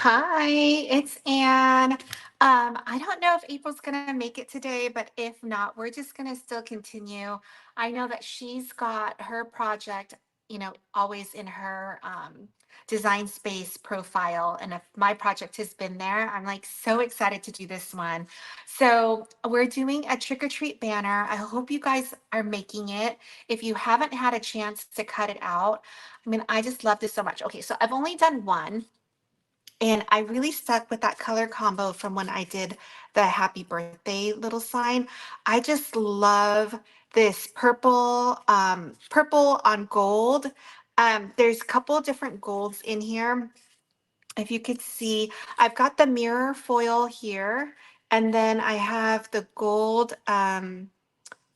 Hi, it's Anne. I don't know if April's gonna make it today, but if not, we're just gonna still continue. I know that she's got her project, always in her design space profile. And if my project has been there, I'm like so excited to do this one. So we're doing a trick or treat banner. I hope you guys are making it. If you haven't had a chance to cut it out, I mean, I just love this so much. Okay, so I've only done one. And I really stuck with that color combo from when I did the happy birthday little sign. I just love this purple on gold. There's a couple different golds in here. If you could see, I've got the mirror foil here, and then I have the gold,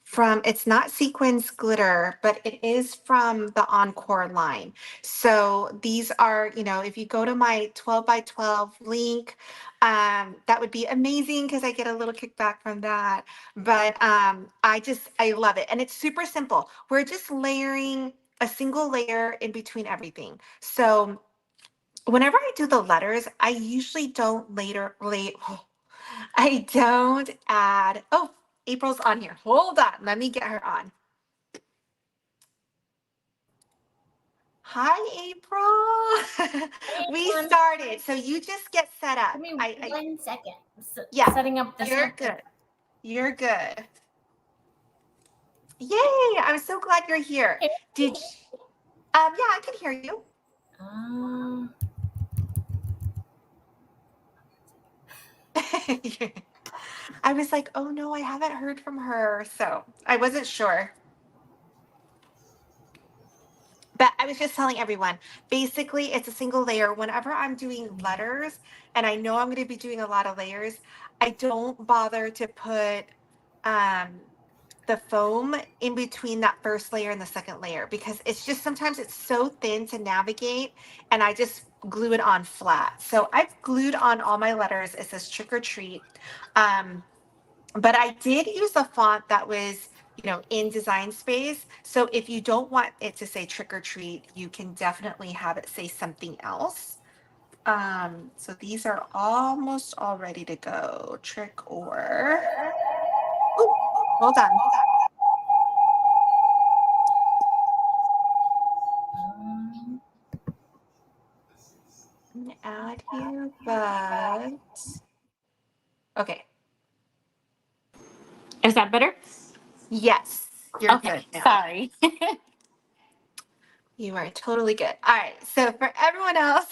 from, it's not sequins glitter, but it is from the Encore line. So these are, if you go to my 12 by 12 link, that would be amazing because I get a little kickback from that. But I love it. And it's super simple. We're just layering a single layer in between everything. So whenever I do the letters, I usually don't I don't add, oh, April's on here. Hold on, let me get her on. Hi, April. We started, so you just get set up. Give me 1 second. Yeah, Setting up the you're good. You're good. Yay, I'm so glad you're here. Yeah, I can hear you. I was like, oh no, I haven't heard from her. So I wasn't sure. But I was just telling everyone, basically, it's a single layer. Whenever I'm doing letters, and I know I'm going to be doing a lot of layers, I don't bother to put um, the foam in between that first layer and the second layer because it's just sometimes it's so thin to navigate, and I just glue it on flat. So I've glued on all my letters. It says trick or treat. But I did use a font that was, in Design Space. So if you don't want it to say trick or treat, you can definitely have it say something else. So these are almost all ready to go. Trick or, ooh, hold on. I'm gonna add here, but okay. Is that better? Yes, you're Okay, good now. sorry. You are totally good. All right. So for everyone else,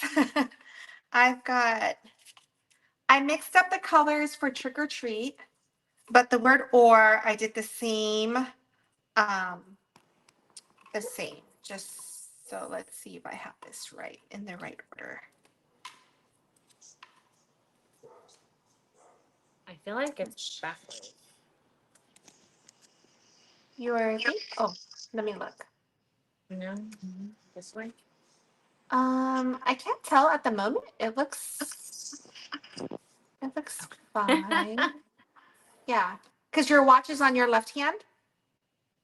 I mixed up the colors for trick or treat, but the word or I did um, the same. Just so let's see if I have this right in the right order. I feel like it's backwards. Oh, let me look. No, this way. I can't tell at the moment. It looks fine. Yeah. Because your watch is on your left hand?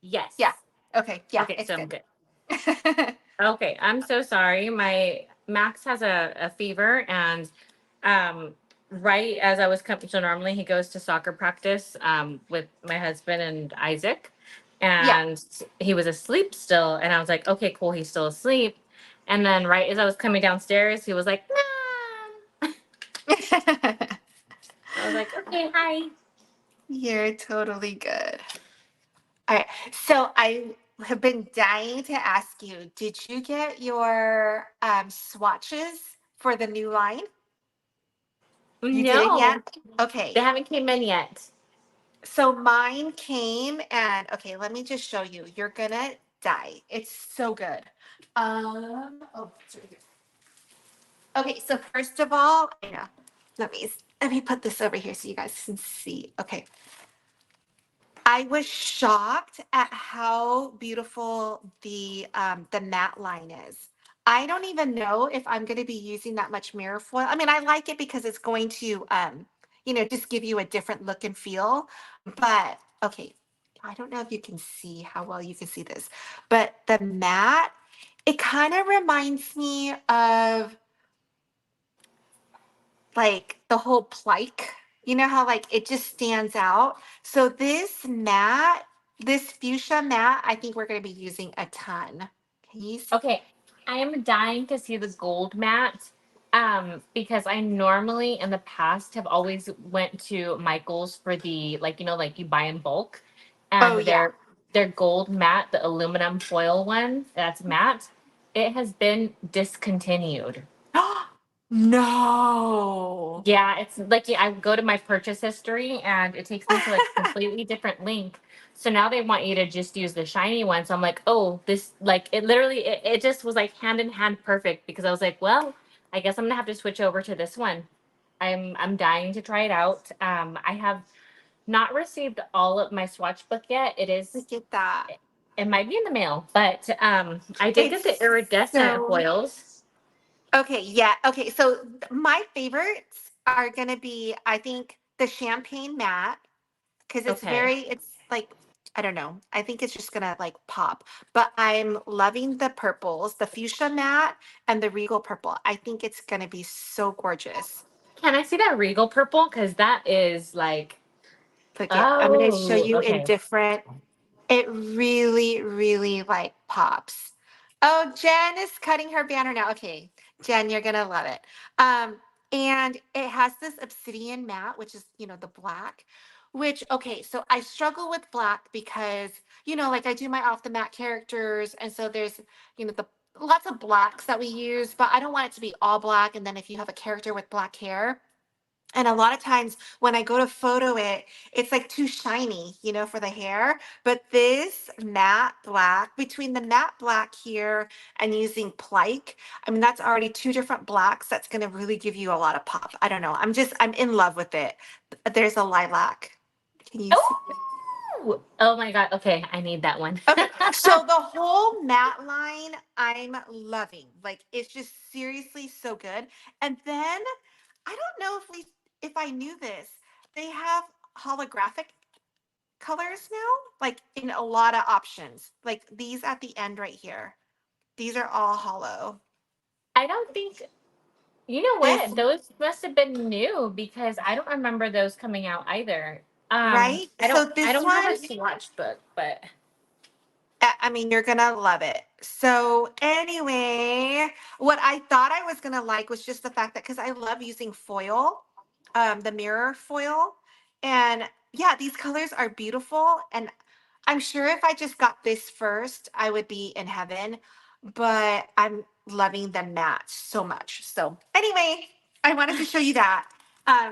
Yes. Yeah. Okay. Yeah. Okay, It's so I'm good. Okay, I'm so sorry. My Max has a fever, and right as I was coming, so normally he goes to soccer practice with my husband and Isaac, and he was asleep still, and I was like, okay, cool, he's still asleep. And then right as I was coming downstairs, he was like, Mom. I was like, okay, hi. You're totally good. All right. So I have been dying to ask you, did you get your swatches for the new line? You didn't No, yet? they Okay. haven't came in yet. So mine came, and okay, let me just show you. You're gonna die. It's so good. It's right here. Okay, so first of all, I know. Let me put this over here so you guys can see. Okay. I was shocked at how beautiful the matte line is. I don't even know if I'm going to be using that much mirror foil. I mean, I like it because it's going to, just give you a different look and feel. But okay, I don't know if you can see how well you can see this, but the matte, it kind of reminds me of like the whole plike. You know how like it just stands out. So this matte, this fuchsia matte, I think we're going to be using a ton. Can you see? Okay, I am dying to see the gold mat. Because I normally in the past have always went to Michael's for the like like you buy in bulk, and Oh yeah. their gold mat, the aluminum foil one that's matte, it has been discontinued. No. Yeah, it's like yeah, I go to my purchase history and it takes me to like a completely different link. So now they want you to just use the shiny one. So I'm like, oh, this like it literally it just was like hand in hand perfect because I was like, well, I guess I'm gonna have to switch over to this one. I'm dying to try it out. I have not received all of my swatch book yet. Look at that. It might be in the mail, but I did get the It's iridescent so foils. okay. Yeah. Okay. So my favorites are going to be, I think, the champagne matte because Okay. it's like, I don't know. I think it's just going to like pop. But I'm loving the purples, the fuchsia matte and the regal purple. I think it's going to be so gorgeous. Can I see that regal purple? Because that is like Look it. I'm going to show oh, you in okay. different. It really, really like pops. Oh, Jen is cutting her banner now. Okay, Jen, you're gonna love it. And it has this obsidian matte, which is, the black, which, okay, so I struggle with black because, like I do my off the mat characters. And so there's, the lots of blacks that we use, but I don't want it to be all black. And then if you have a character with black hair, and a lot of times when I go to photo it, it's like too shiny, for the hair. But this matte black, between the matte black here and using Plike, I mean, that's already two different blacks. That's going to really give you a lot of pop. I don't know. I'm in love with it. There's a lilac. Can you see? Oh my god. Okay, I need that one. Okay, so the whole matte line I'm loving. Like it's just seriously so good. And then I don't know if I knew this. They have holographic colors now, like in a lot of options. Like these at the end right here. These are all hollow. I don't think you know This what? Those must have been new because I don't remember those coming out either. right? I So don't this have one, a swatch book, but I mean, you're gonna love it. So anyway, what I thought I was gonna like was just the fact that because I love using foil, the mirror foil, and yeah, these colors are beautiful. And I'm sure if I just got this first, I would be in heaven. But I'm loving the matte so much. So anyway, I wanted to show you that.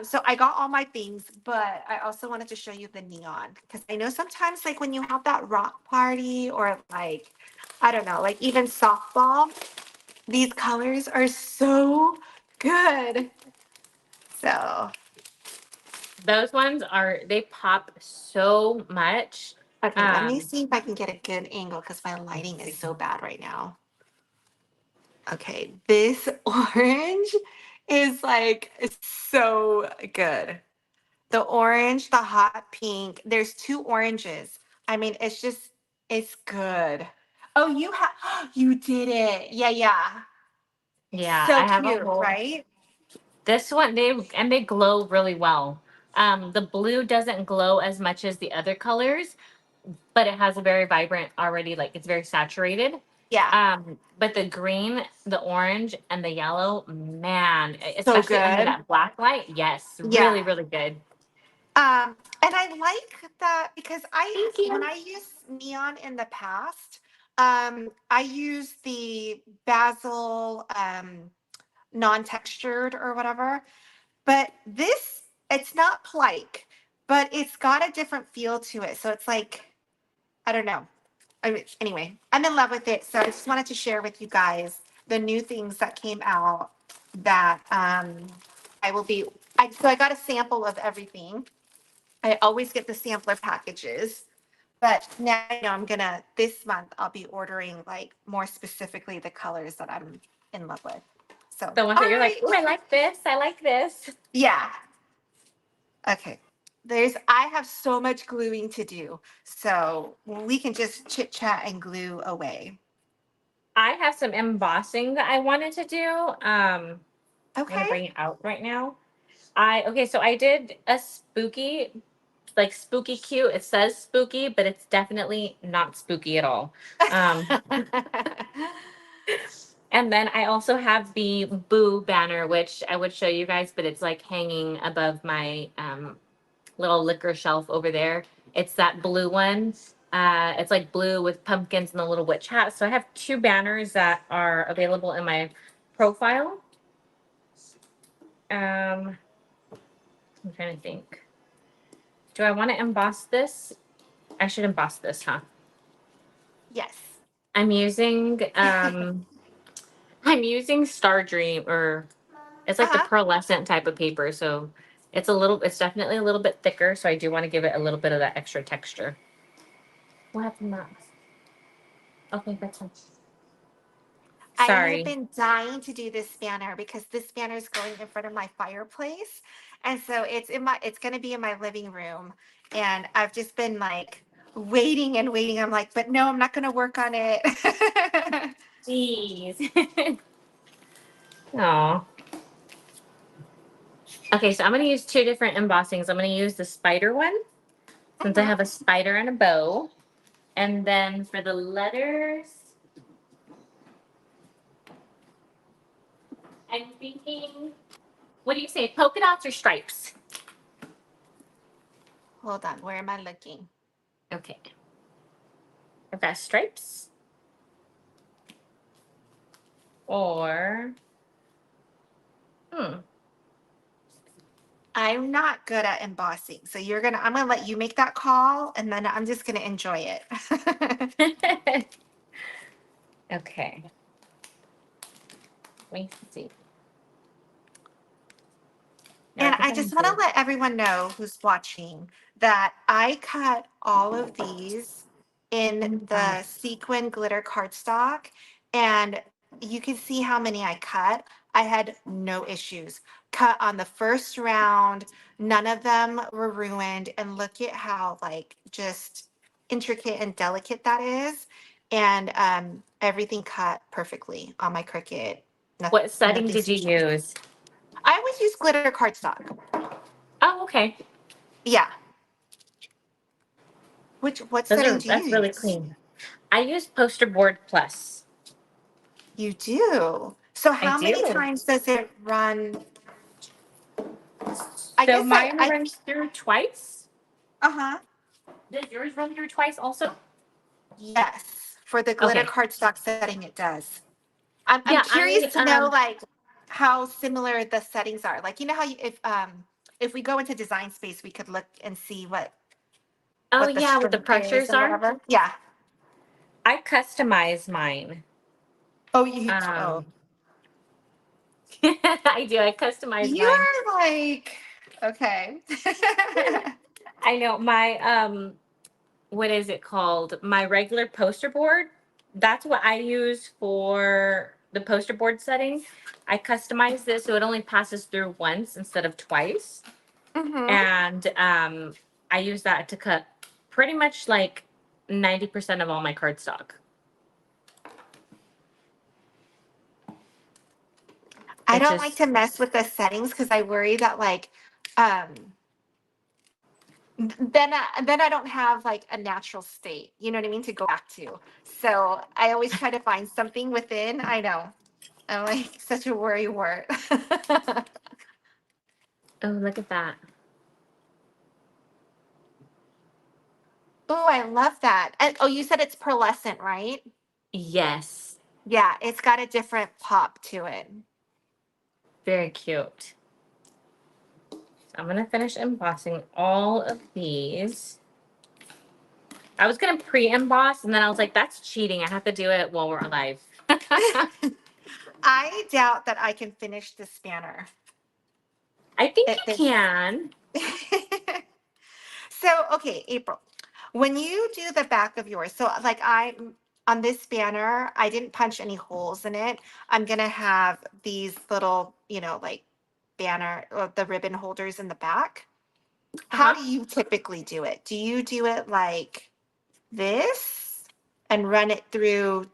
So I got all my things, but I also wanted to show you the neon because I know sometimes like when you have that rock party or like, I don't know, like even softball, these colors are so good. So, those ones are they pop so much. okay, let me Um, see if I can get a good angle because my lighting is so bad right now. Okay, this orange is like so good. The orange, the hot pink. There's two oranges. I mean, it's good. Oh, you did it. Yeah, yeah. yeah, So I have a cute, whole right? this one they glow really well. The blue doesn't glow as much as the other colors, but it has a very vibrant already, like it's very saturated. Yeah, But the green, the orange, and the yellow, man, so especially under good. that black light, yes, Yeah. really, really good. And I like that because Thank when you. I use neon in the past, I use the basil, non-textured or whatever. But this, it's not Plike, but it's got a different feel to it. So it's like, I don't know. I mean, anyway, I'm in love with it. So I just wanted to share with you guys the new things that came out that I will be. So I got a sample of everything. I always get the sampler packages, but now I know this month I'll be ordering like more specifically the colors that I'm in love with. So, The ones all that you're like, right. oh, I like this. I like this. Yeah. Okay. I have so much gluing to do. So we can just chit chat and glue away. I have some embossing that I wanted to do. I'm gonna Okay. bring it out right now. So I did a spooky, like spooky cute. It says spooky, but it's definitely not spooky at all. Um, and then I also have the Boo banner, which I would show you guys, but it's like hanging above my little liquor shelf over there. It's that blue one. It's like blue with pumpkins and a little witch hat. So I have two banners that are available in my profile. I'm trying to think. Do I want to emboss this? I should emboss this, huh? Yes. I'm using I'm using Star Dream, or it's like the Uh-huh. pearlescent type of paper. So it's definitely a little bit thicker. So I do want to give it a little bit of that extra texture. What happened, Max? Okay, that's fine. I have Sorry. been dying to do this banner because this banner is going in front of my fireplace. And so it's going to be in my living room. And I've just been like waiting and waiting. I'm like, but no, I'm not going to work on it. Jeez. Aw. Okay, so I'm going to use two different embossings. I'm going to use the spider one since I Mhm. have a spider and a bow. And then for the letters, I'm thinking, what do you say, polka dots or stripes? Hold on. Where am I looking? Okay. I've got stripes or, hmm. I'm not good at embossing. So I'm going to let you make that call and then I'm just going to enjoy it. Okay. Let me see. No, I And think I I'm just want to good. let everyone know who's watching that I cut all of these Oh in my the God. sequin glitter cardstock. And you can see how many I cut. I had no issues. Cut on the first round, none of them were ruined. And look at how like just intricate and delicate that is. And everything cut perfectly on my Cricut. What setting Nothing did you special. use? I always use glitter cardstock. Oh, okay. Yeah. What setting do That's you really use? clean. I use Poster Board Plus. You do. So I how many do. times does it run? I So guess mine I runs through twice. uh-huh. Does yours run through twice also? Yes. For the glitter Okay. cardstock setting it does. I'm Yeah, curious to know like how similar the settings are. Like you know how if we go into Design Space we could look and see oh what the yeah, what the strength is pressures and are. whatever. Yeah. I customize mine. Oh you oh Um, I do. I customize mine. you're like okay. I know my what is it called? My regular poster board. That's what I use for the poster board setting. I customize this so it only passes through once instead of twice. Mm-hmm. And I use that to cut pretty much like 90% of all my cardstock. I It don't like just to mess with the settings because I worry that like um then I don't have like a natural state, you know what I mean, to go back to. So I always try to find something within. I know. I'm like such a worry wart. oh, look at that. Oh, I love that. And oh, you said it's pearlescent, right? Yes. Yeah, it's got a different pop to it. Very cute. So I'm gonna finish embossing all of these. I was gonna pre-emboss and then I was like, that's cheating. I have to do it while we're alive. I doubt that I can finish this spanner. I think It, you this can. So, okay, April, when you do the back of yours, so like on this banner, I didn't punch any holes in it. I'm gonna have these little, like banner or the ribbon holders in the back. How Uh-huh. do you typically do it? Do you do it like this and run it through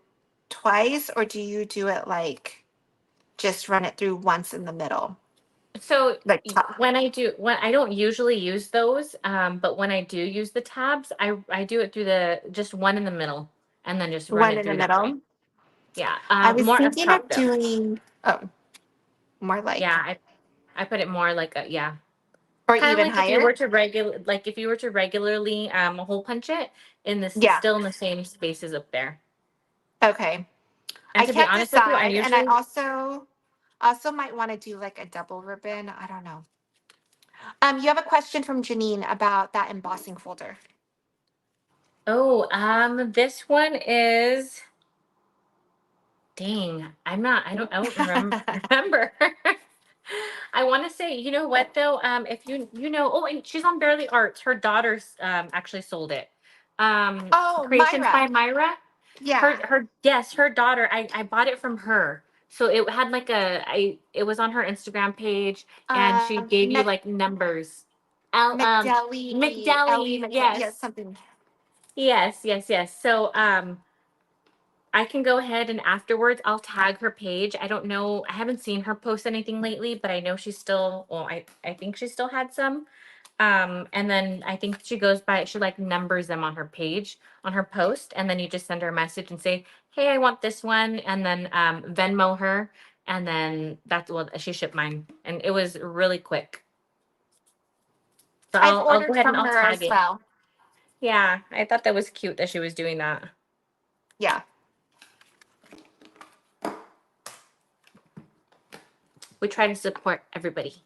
twice, or do you do it like just run it through once in the middle? So Like top. when I don't usually use those, but when I do use the tabs, I do it through the just one in the middle and then just run One it in the through that way. middle. Yeah. I was More up thinking top of though. doing, oh, more Yeah, like, I put it more like a, yeah. or Kind of even like if you higher. were to regularly hole punch it in this Yeah. still in the same spaces up there. Okay. And I to be can't honest with you, I decide. And I usually also might want to do like a double ribbon. I don't know. You have a question from Janine about that embossing folder. this one is dang, I don't remember. I want to say, you know what though? If oh, and she's on Barely Arts. Her daughter's actually sold it. Oh, Creations Myra. by Myra. Yeah. Yes, her daughter. I bought it from her. So it had like it was on her Instagram page and she gave you Mc, like numbers. L McDelly, McDelly, yeah, yes. something. Yes. So I can go ahead and afterwards I'll tag her page. I don't know. I haven't seen her post anything lately, but I know she's still, well, I think she still had some. And then I think she like numbers them on her page, on her post. And then you just send her a message and say, hey, I want this one. And then Venmo her. And then that's what she shipped mine. And it was really quick. So I've I'll go ordered ahead and from I'll her tag as it. well. Yeah, I thought that was cute that she was doing that. Yeah. We try to support everybody.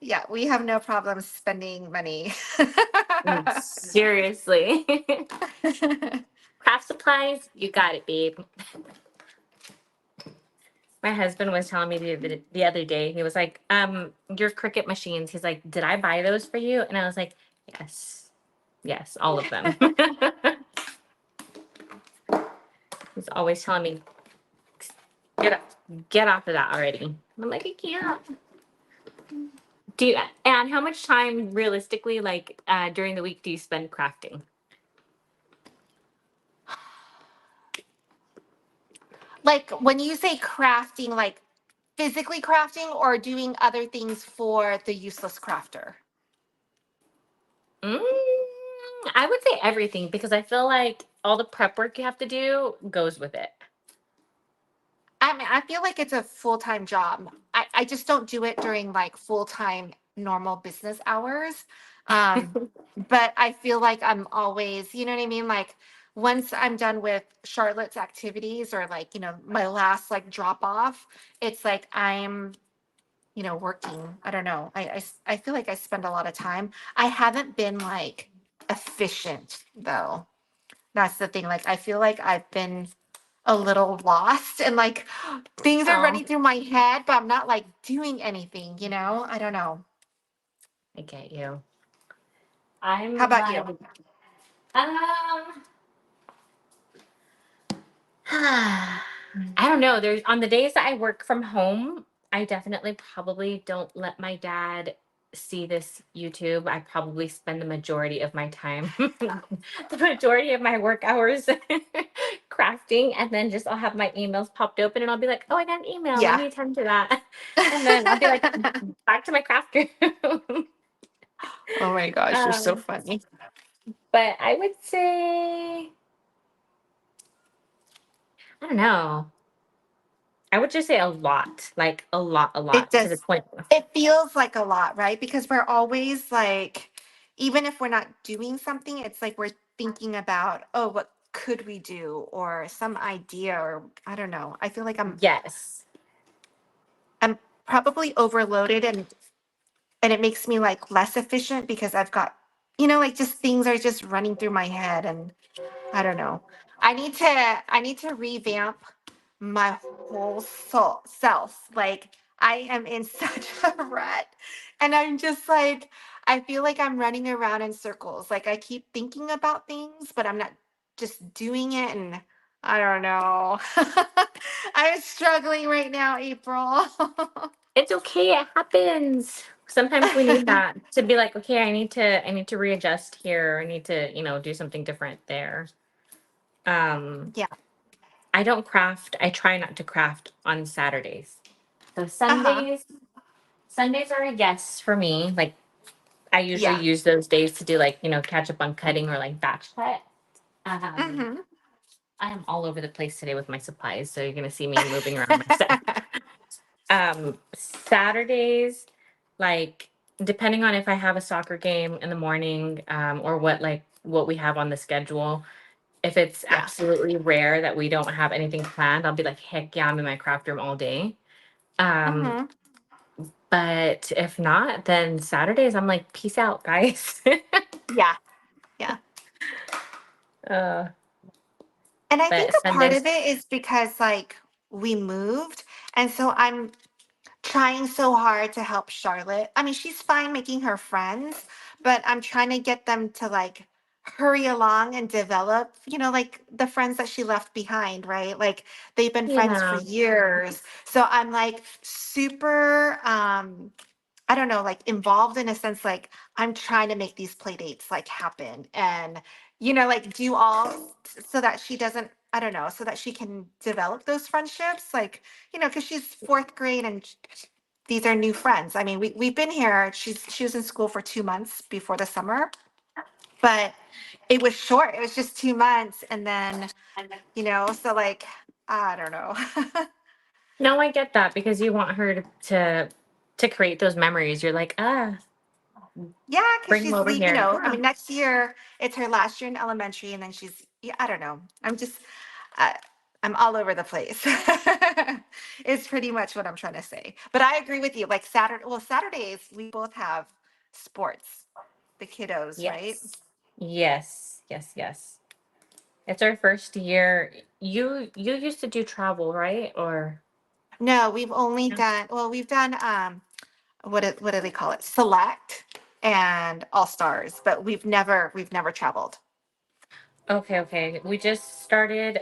Yeah, we have no problem spending money. Seriously. Craft supplies, you got it, babe. My husband was telling me the other day, he was like, your Cricut machines. He's like, did I buy those for you? And I was like, yes. Yes, all of them. He's always telling me, get up, get off of that already. I'm like, I can't. And how much time realistically, like during the week, do you spend crafting? Like when you say crafting, like physically crafting or doing other things for the useless crafter? Mm, I would say everything because I feel like all the prep work you have to do goes with it. I mean, I feel like it's a full-time job. I just don't do it during like full-time normal business hours. Um, but I feel like I'm always, you know what I mean? Like once I'm done with Charlotte's activities or like, my last like drop off, it's like I'm, working. I don't know. I feel like I spend a lot of time. I haven't been like efficient though. That's the thing. Like I feel like I've been a little lost and like things are Oh, running through my head, but I'm not like doing anything. I don't know. I get you. How I'm about like, you? um, I don't know. There's on the days that I work from home, I definitely probably don't let my dad see this YouTube. I probably spend the majority of my time, the majority of my work hours crafting, and then just I'll have my emails popped open and I'll be like, oh, I got an email. Let Yeah. me attend to that. And then I'll be like, back to my craft room. Oh my gosh, you're so um, funny. but I would say, I don't know. I would just say a lot, like a It lot to the does. point. It feels like a lot, right? Because we're always like, even if we're not doing something, it's like we're thinking about, oh, what could we do? Or some idea, or I don't know. I feel like Yes. I'm probably overloaded and it makes me like less efficient because I've got, like just things are just running through my head and I don't know. I need to revamp my whole self. Like I am in such a rut and I'm just like I feel like I'm running around in circles. Like I keep thinking about things, but I'm not just doing it and I don't know. I'm struggling right now, April. It's okay. It happens. Sometimes we need that to be like, okay, I need to readjust here. I need to, do something different there. Um, Yeah. I don't craft. I try not to craft on Saturdays. So Uh-huh. Sundays are a yes for me. Like I usually Yeah. use those days to do like, catch up on cutting or like batch cut. Um, Mm-hmm. I am all over the place today with my supplies, so you're gonna see me moving around my stuff. Saturdays, like depending on if I have a soccer game in the morning, or what we have on the schedule. If it's Yeah. absolutely rare that we don't have anything planned, I'll be like, heck yeah, I'm in my craft room all day. Um, Mm-hmm. but if not, then Saturdays I'm like, peace out, guys. Yeah. Yeah. uh, And I think but a part Sundays, of it is because like we moved, and so I'm trying so hard to help Charlotte. I mean, she's fine making her friends, but I'm trying to get them to like hurry along and develop, like the friends that she left behind, right? Like they've been friends for yeah. years. So I'm like super I don't know, like involved in a sense, like I'm trying to make these play dates like happen and, like do all so that she doesn't, I don't know, so that she can develop those friendships. Like, because she's fourth grade and these are new friends. I mean, we've been here. She was in school for 2 months before the summer, but it was short. It was just 2 months. And then, so like, I don't know. No, I get that because you want her to create those memories. You're like, Yeah, because bring them she's over leave. here. I Yeah. mean, next year it's her last year in elementary, and then she's. Yeah, I don't know. I, I'm all over the place. It's pretty much what I'm trying to say. But I agree with you. Like Saturdays we both have sports, the kiddos, right? Yes. Yes. Yes. Yes. It's our first year. You used to do travel, right? Or No, we've only no? done. Well, we've done what do they call it? Select and All Stars, but we've never traveled. Okay, okay. We just started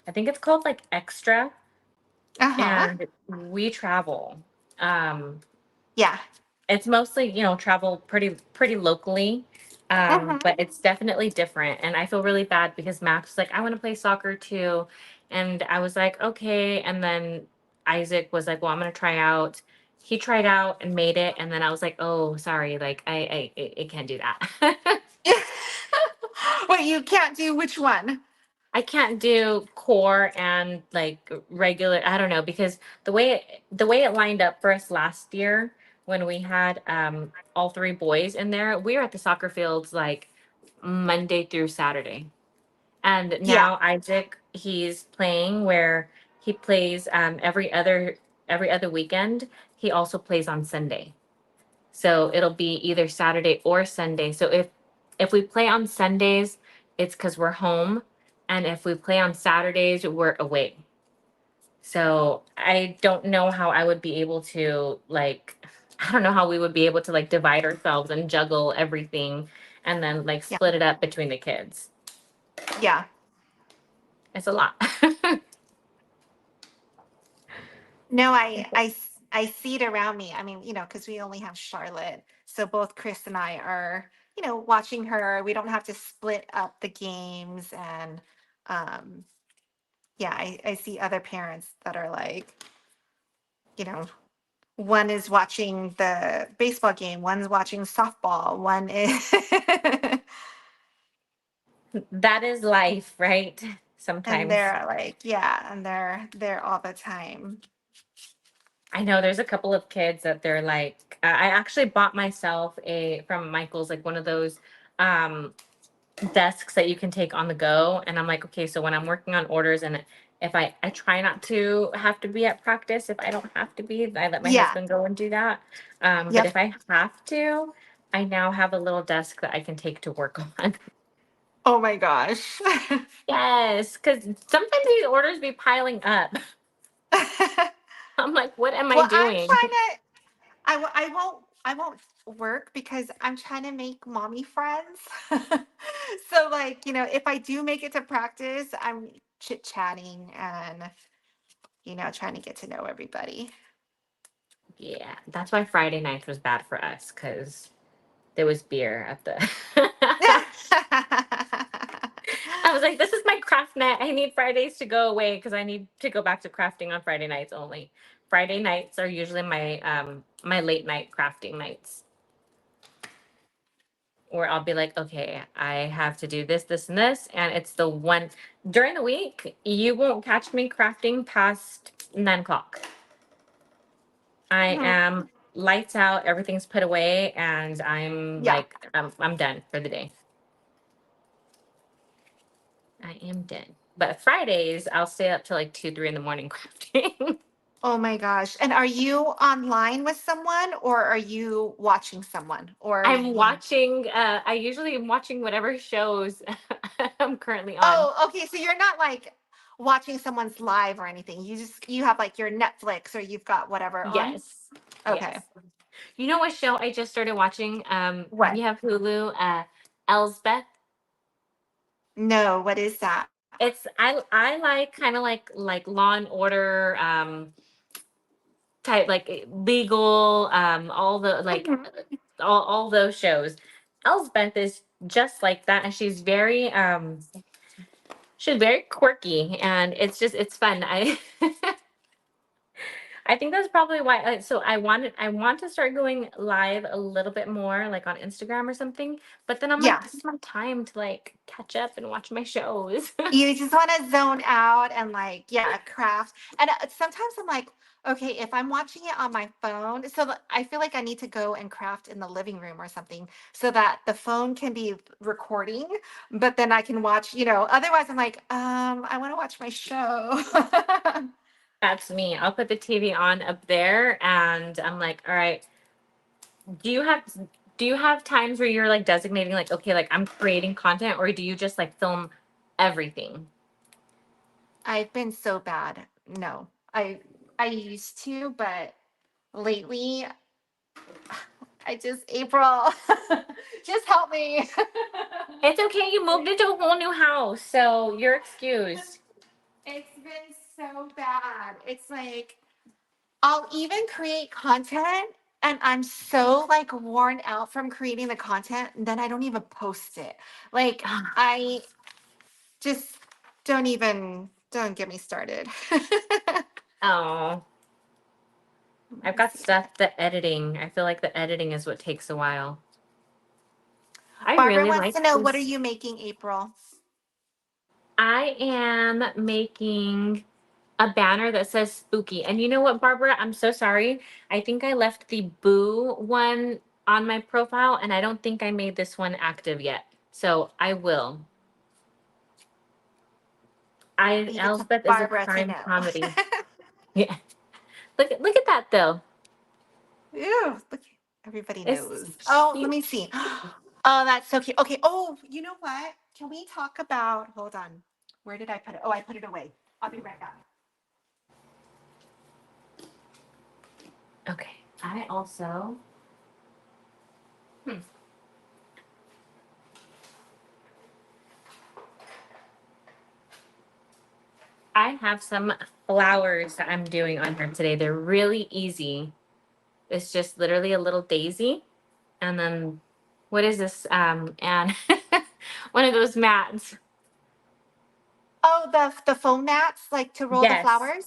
I think it's called like Extra, Uh huh. and we travel. Um Yeah. it's mostly, travel pretty locally. Hmm. But it's definitely different. And I feel really bad because Max was like, I want to play soccer too. And I was like, okay. And then Isaac was like, well, I'm gonna try out. He tried out and made it, and then I was like, oh, sorry, like I can't do that. Wait, you can't do which one? I can't do core and like regular. I don't know because the way it lined up for us last year when we had all three boys in there, we were at the soccer fields like Monday through Saturday. And Yeah. now Isaac, he's playing where he plays every other weekend. He also plays on Sunday. So it'll be either Saturday or Sunday. So if we play on Sundays, it's because we're home, and if we play on Saturdays, we're away. So I don't know how I would be able to like I don't know how we would be able to like divide ourselves and juggle everything and then like Yeah. split it up between the kids. Yeah. It's a lot. No, I see it around me. I mean, because we only have Charlotte. So both Chris and I are, watching her. We don't have to split up the games. And um, yeah, I see other parents that are like, you know, one is watching the baseball game, one's watching softball, one is, That is life, right? and Sometimes. they're like, yeah, and they're there all the time. I know there's a couple of kids that they're like, I actually bought myself from Michael's, like one of those um, desks that you can take on the go. And I'm like, okay, so when I'm working on orders and if I try not to have to be at practice, if I don't have to be, I let my Yeah. husband go and do that. But Yep. if I have to, I now have a little desk that I can take to work on. Oh my gosh. Yes, because sometimes these orders be piling up. I'm like, what am I Well, I'm doing? trying to. I won't work because I'm trying to make mommy friends. So like, if I do make it to practice, I'm chit chatting and trying to get to know everybody. Yeah, that's why Friday nights was bad for us because there was beer at the. I was like, this is my craft night. I need Fridays to go away because I need to go back to crafting on Friday nights only. Friday nights are usually my late night crafting nights, where I'll be like, okay, I have to do this, this, and this. And it's the one during the week, you won't catch me crafting past 9 o'clock. I Mhm. am lights out, everything's put away, and I'm Yeah. like, I'm done for the day. I am done. But Fridays, I'll stay up till like 2, 3 in the morning crafting. Oh my gosh. And are you online with someone or are you watching someone or I'm watching, I usually am watching whatever shows I'm currently on. oh, okay. So you're not like watching someone's live or anything. You have like your Netflix or you've got whatever on. Yes. Okay. Yes. You know what show I just started watching? What? You have Hulu, Elsbeth. No, what is that? It's I like kind of like Law and Order type, like legal, all the like Mhm. all those shows. Elsbeth is just like that, and she's very quirky, and it's fun. I think that's probably why. So I want to start going live a little bit more, like on Instagram or something. But then I'm like, Yeah. this is my time to like catch up and watch my shows. You just want to zone out and like, yeah, craft. And sometimes I'm like, okay, if I'm watching it on my phone, so I feel like I need to go and craft in the living room or something so that the phone can be recording, but then I can watch, otherwise I'm like, I want to watch my show. That's me. I'll put the TV on up there, and I'm like, all right. Do you have do you have times where you're like designating like, okay, like I'm creating content, or do you just like film everything? I've been so bad. No, I used to, but lately I just April, just help me. It's okay. You moved into a whole new house, so you're excused. It's been so bad. It's like I'll even create content and I'm so like worn out from creating the content, and then I don't even post it. Like I just don't get me started. Oh, Let I've me got see. stuff. The editing. I feel like the editing is what takes a while. I Barbara really wants like to know, what are this. you making, April? I am making a banner that says spooky. And you know what, Barbara? I'm so sorry. I think I left the boo one on my profile, and I don't think I made this one active yet. So I will. Leave it to Elsbeth is a Barbara to crime know. comedy. Yeah. Look at that though. Ew, look, everybody It's knows. Oh, let cute. me see. Oh, that's so cute. Okay. Oh, you know what? Can we talk about, hold on. Where did I put it? Oh, I put it away. I'll be right back. Okay. I also hmm, I have some flowers that I'm doing on here today. They're really easy. It's just literally a little daisy. And then what is this? And one of those mats. Oh, the foam mats, like to roll the Yes. flowers?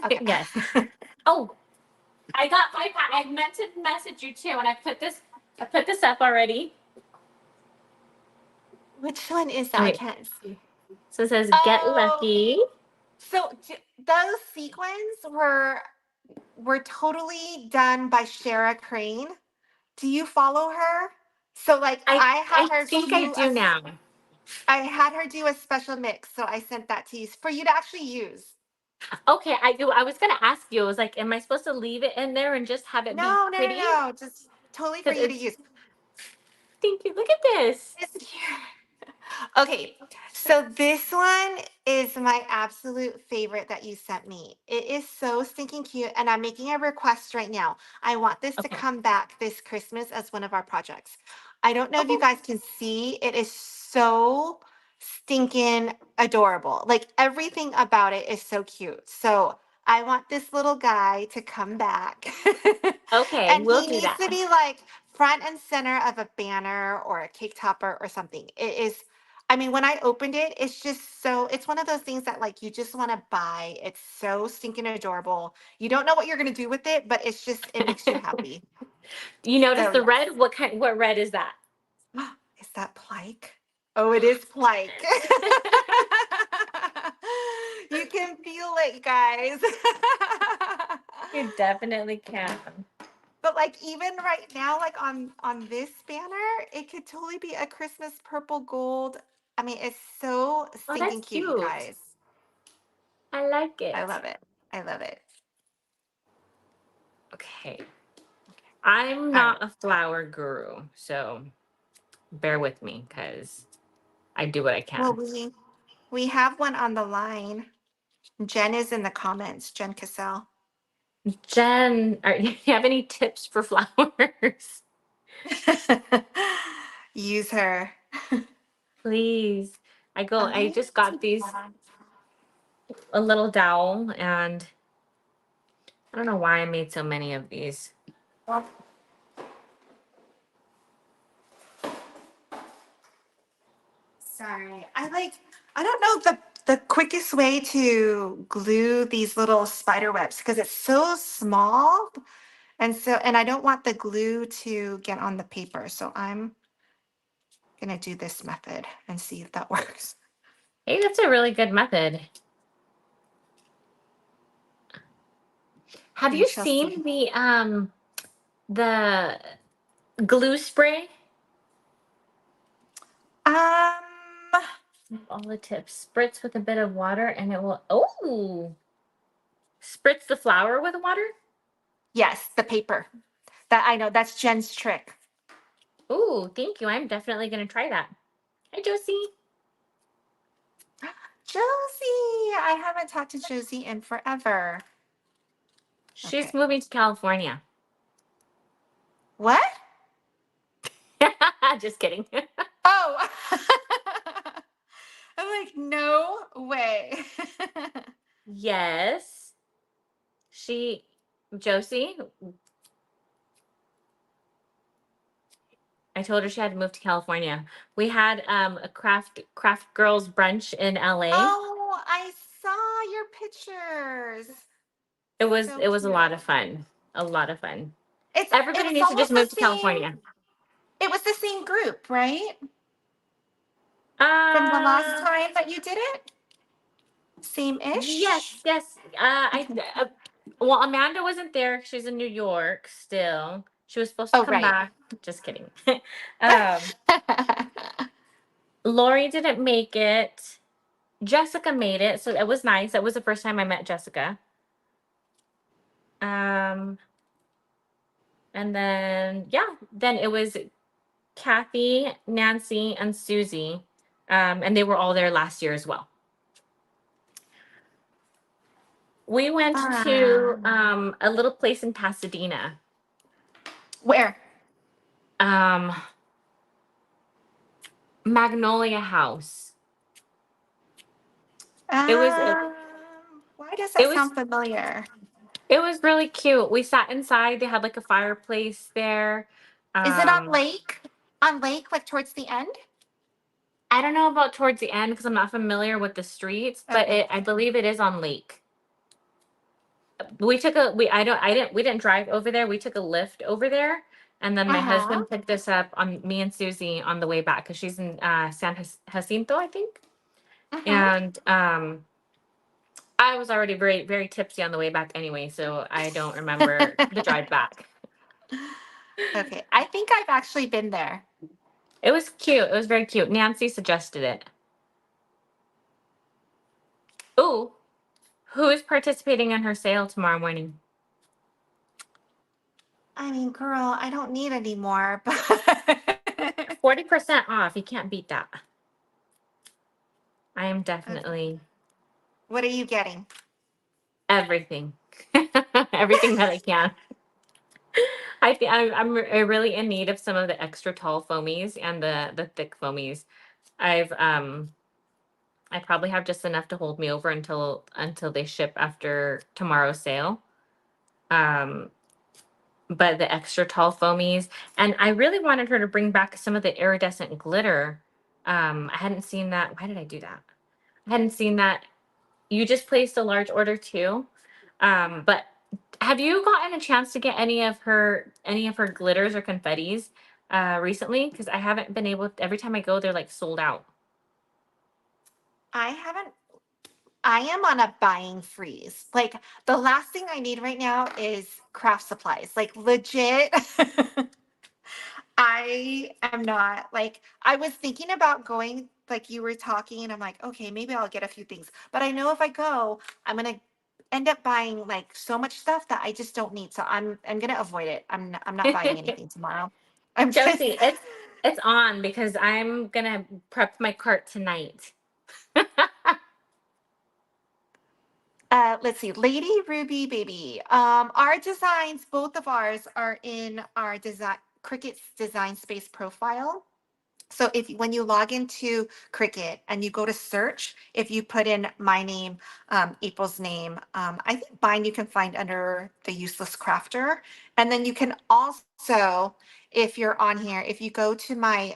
Okay. Yes. Oh, I meant to message you too, and I put this up already. Which one is Oh that? I wait. can't see. So it says get Oh, lucky. so those sequins were totally done by Shara Crane. Do you follow her? So like I think I do now. I had her do a special mix, so I sent that to you for you to actually use. Okay, I do. I was gonna ask you. I was like, am I supposed to leave it in there and just have it be No, no, no, pretty? no. Just totally for Because you to it's use. thank you. Look at this. It's cute. Okay, so this one is my absolute favorite that you sent me. It is so stinking cute, and I'm making a request right now. I want this to Okay. come back this Christmas as one of our projects. I don't know if you Okay. guys can see, it is so stinking adorable. Like everything about it is so cute. So I want this little guy to come back. Okay, And we'll he do needs that. to be like front and center of a banner or a cake topper or something. It is, I mean, when I opened it, it's just so, it's one of those things that like you just want to buy. It's so stinking adorable. You don't know what you're going to do with it, but it's just, it makes you happy. You notice So the yes. red? What red is that? Is that Plike? Oh, it is Plike. You can feel it, guys. You definitely can. But like even right now, like on this banner, it could totally be a Christmas purple gold. I mean, it's so Oh, stinking that's cute, you cute. guys. I like I it. love it. I love it. Okay. I'm All right. not a flower guru, so bear with me because I do what I Well, can. we have one on the line. Jen is in the comments. Jen Cassell. Jen, you have any tips for flowers? Use her. Please. I I just got these a little dowel and I don't know why I made so many of these. Sorry. I don't know the quickest way to glue these little spider webs because it's so small. And I don't want the glue to get on the paper. So I'm gonna do this method and see if that works. Hey, that's a really good method. Have We you shall see. seen the glue spray? Um, All the tips. Spritz with a bit of water and it will, oh, spritz the flour with water? yes, the paper. That I know that's Jen's trick. Ooh, thank you. I'm definitely going to try that. Hi, Josie. Josie, I haven't talked to Josie in forever. She's Okay. moving to California. What? Just kidding. Oh. I'm like, no way. Yes. Josie, I told her she had to move to California. We had a craft girls brunch in LA. Oh, I saw your pictures. So It was a cute. lot of fun. A lot of fun. It Everybody was needs to just almost the move to same. California. It was the same group, right? From the last Uh, time that you did it? yes, Same-ish? yes. Okay. Well, Amanda wasn't there. She's in New York still. She was supposed to Oh, come right. back. Just kidding. um, Lori didn't make it. Jessica made it, so it was nice. That was the first time I met Jessica. Um, and then yeah, then it was Kathy, Nancy, and Susie. And they were all there last year as well. We went to Um, a little place in Pasadena. where? Um, Magnolia House. It was it, Um, why does it that was sound familiar? it was really cute. We sat inside. They had like a fireplace there. Is it on Um, lake? On lake, like towards the end? I don't know about towards the end because I'm not familiar with the streets, but Okay. I believe it is on lake. We took a we I didn't we didn't drive over there. We took a lift over there, and then my Uh-huh. husband picked us up on me and Susie on the way back because she's in San Jacinto, I think. Uh-huh. And I was already very tipsy on the way back anyway, so I don't remember the drive back. Okay. I think I've actually been there. It was cute. It was very cute. Nancy suggested it. Ooh, who is participating in her sale tomorrow morning? I mean, girl, I don't need any more, but 40% off. You can't beat that. I am okay. definitely What are you getting? everything. Everything that I can. I think I'm really in need of some of the extra tall foamies and the thick foamies. I've I probably have just enough to hold me over until they ship after tomorrow's sale. Um, but the extra tall foamies, and I really wanted her to bring back some of the iridescent glitter. I hadn't seen that. Why did I do that? I hadn't seen that. You just placed a large order too. But have you gotten a chance to get any of her glitters or confettis recently? Because I haven't been able. Every time I go, they're like sold out. I haven't. I am on a buying freeze. Like the last thing I need right now is craft supplies. Like legit. I am not like I was thinking about going like you were talking and I'm like, okay, maybe I'll get a few things. But I know if I go, I'm gonna end up buying like so much stuff that I just don't need. So I'm gonna avoid it. I'm not buying anything tomorrow. I'm just Josie, it's on because I'm gonna prep my cart tonight. let's see, Lady Ruby Baby. Our designs, both of ours are in our design Cricut's Design Space profile. So when you log into Cricut and you go to search, if you put in my name, April's name, I think mine you can find under the Useless Crafter. And then you can also, if you're on here, if you go to my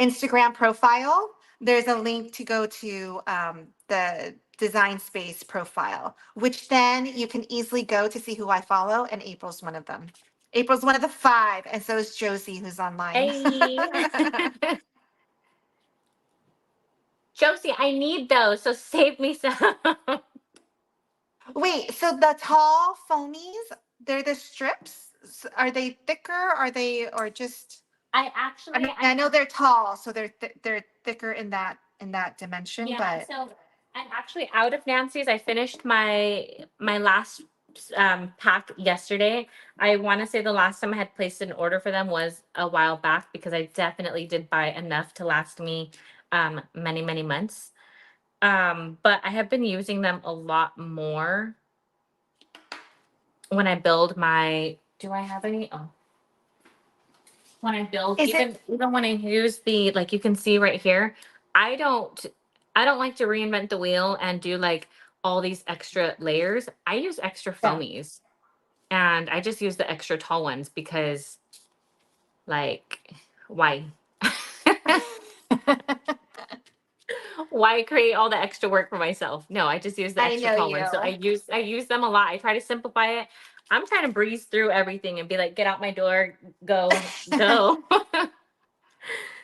Instagram profile, there's a link to go to the Design Space profile, which then you can easily go to see who I follow, and April's one of them. April's one of the 5, and so is Josie, who's online. Hey, Josie, I need those, so save me some. Wait, so the tall foamies, they're the strips? Are they thicker? Are they or just? I I actually, mean, I know they're tall, so they're thicker in that dimension, yeah, but so I'm actually out of Nancy's. I finished my last pack yesterday. I want to say the last time I had placed an order for them was a while back because I definitely did buy enough to last me many, many months. But I have been using them a lot more when I build my, do I have any? Oh, when I build, is it? even when I use the, like you can see right here, I don't I don't like to reinvent the wheel and do like all these extra layers. I use extra Yeah. foamies and I just use the extra tall ones because like why? Why create all the extra work for myself? No, I just use the I extra know tall you. ones. So I use them a lot. I try to simplify it. I'm trying to breeze through everything and be like, get out my door, go, go.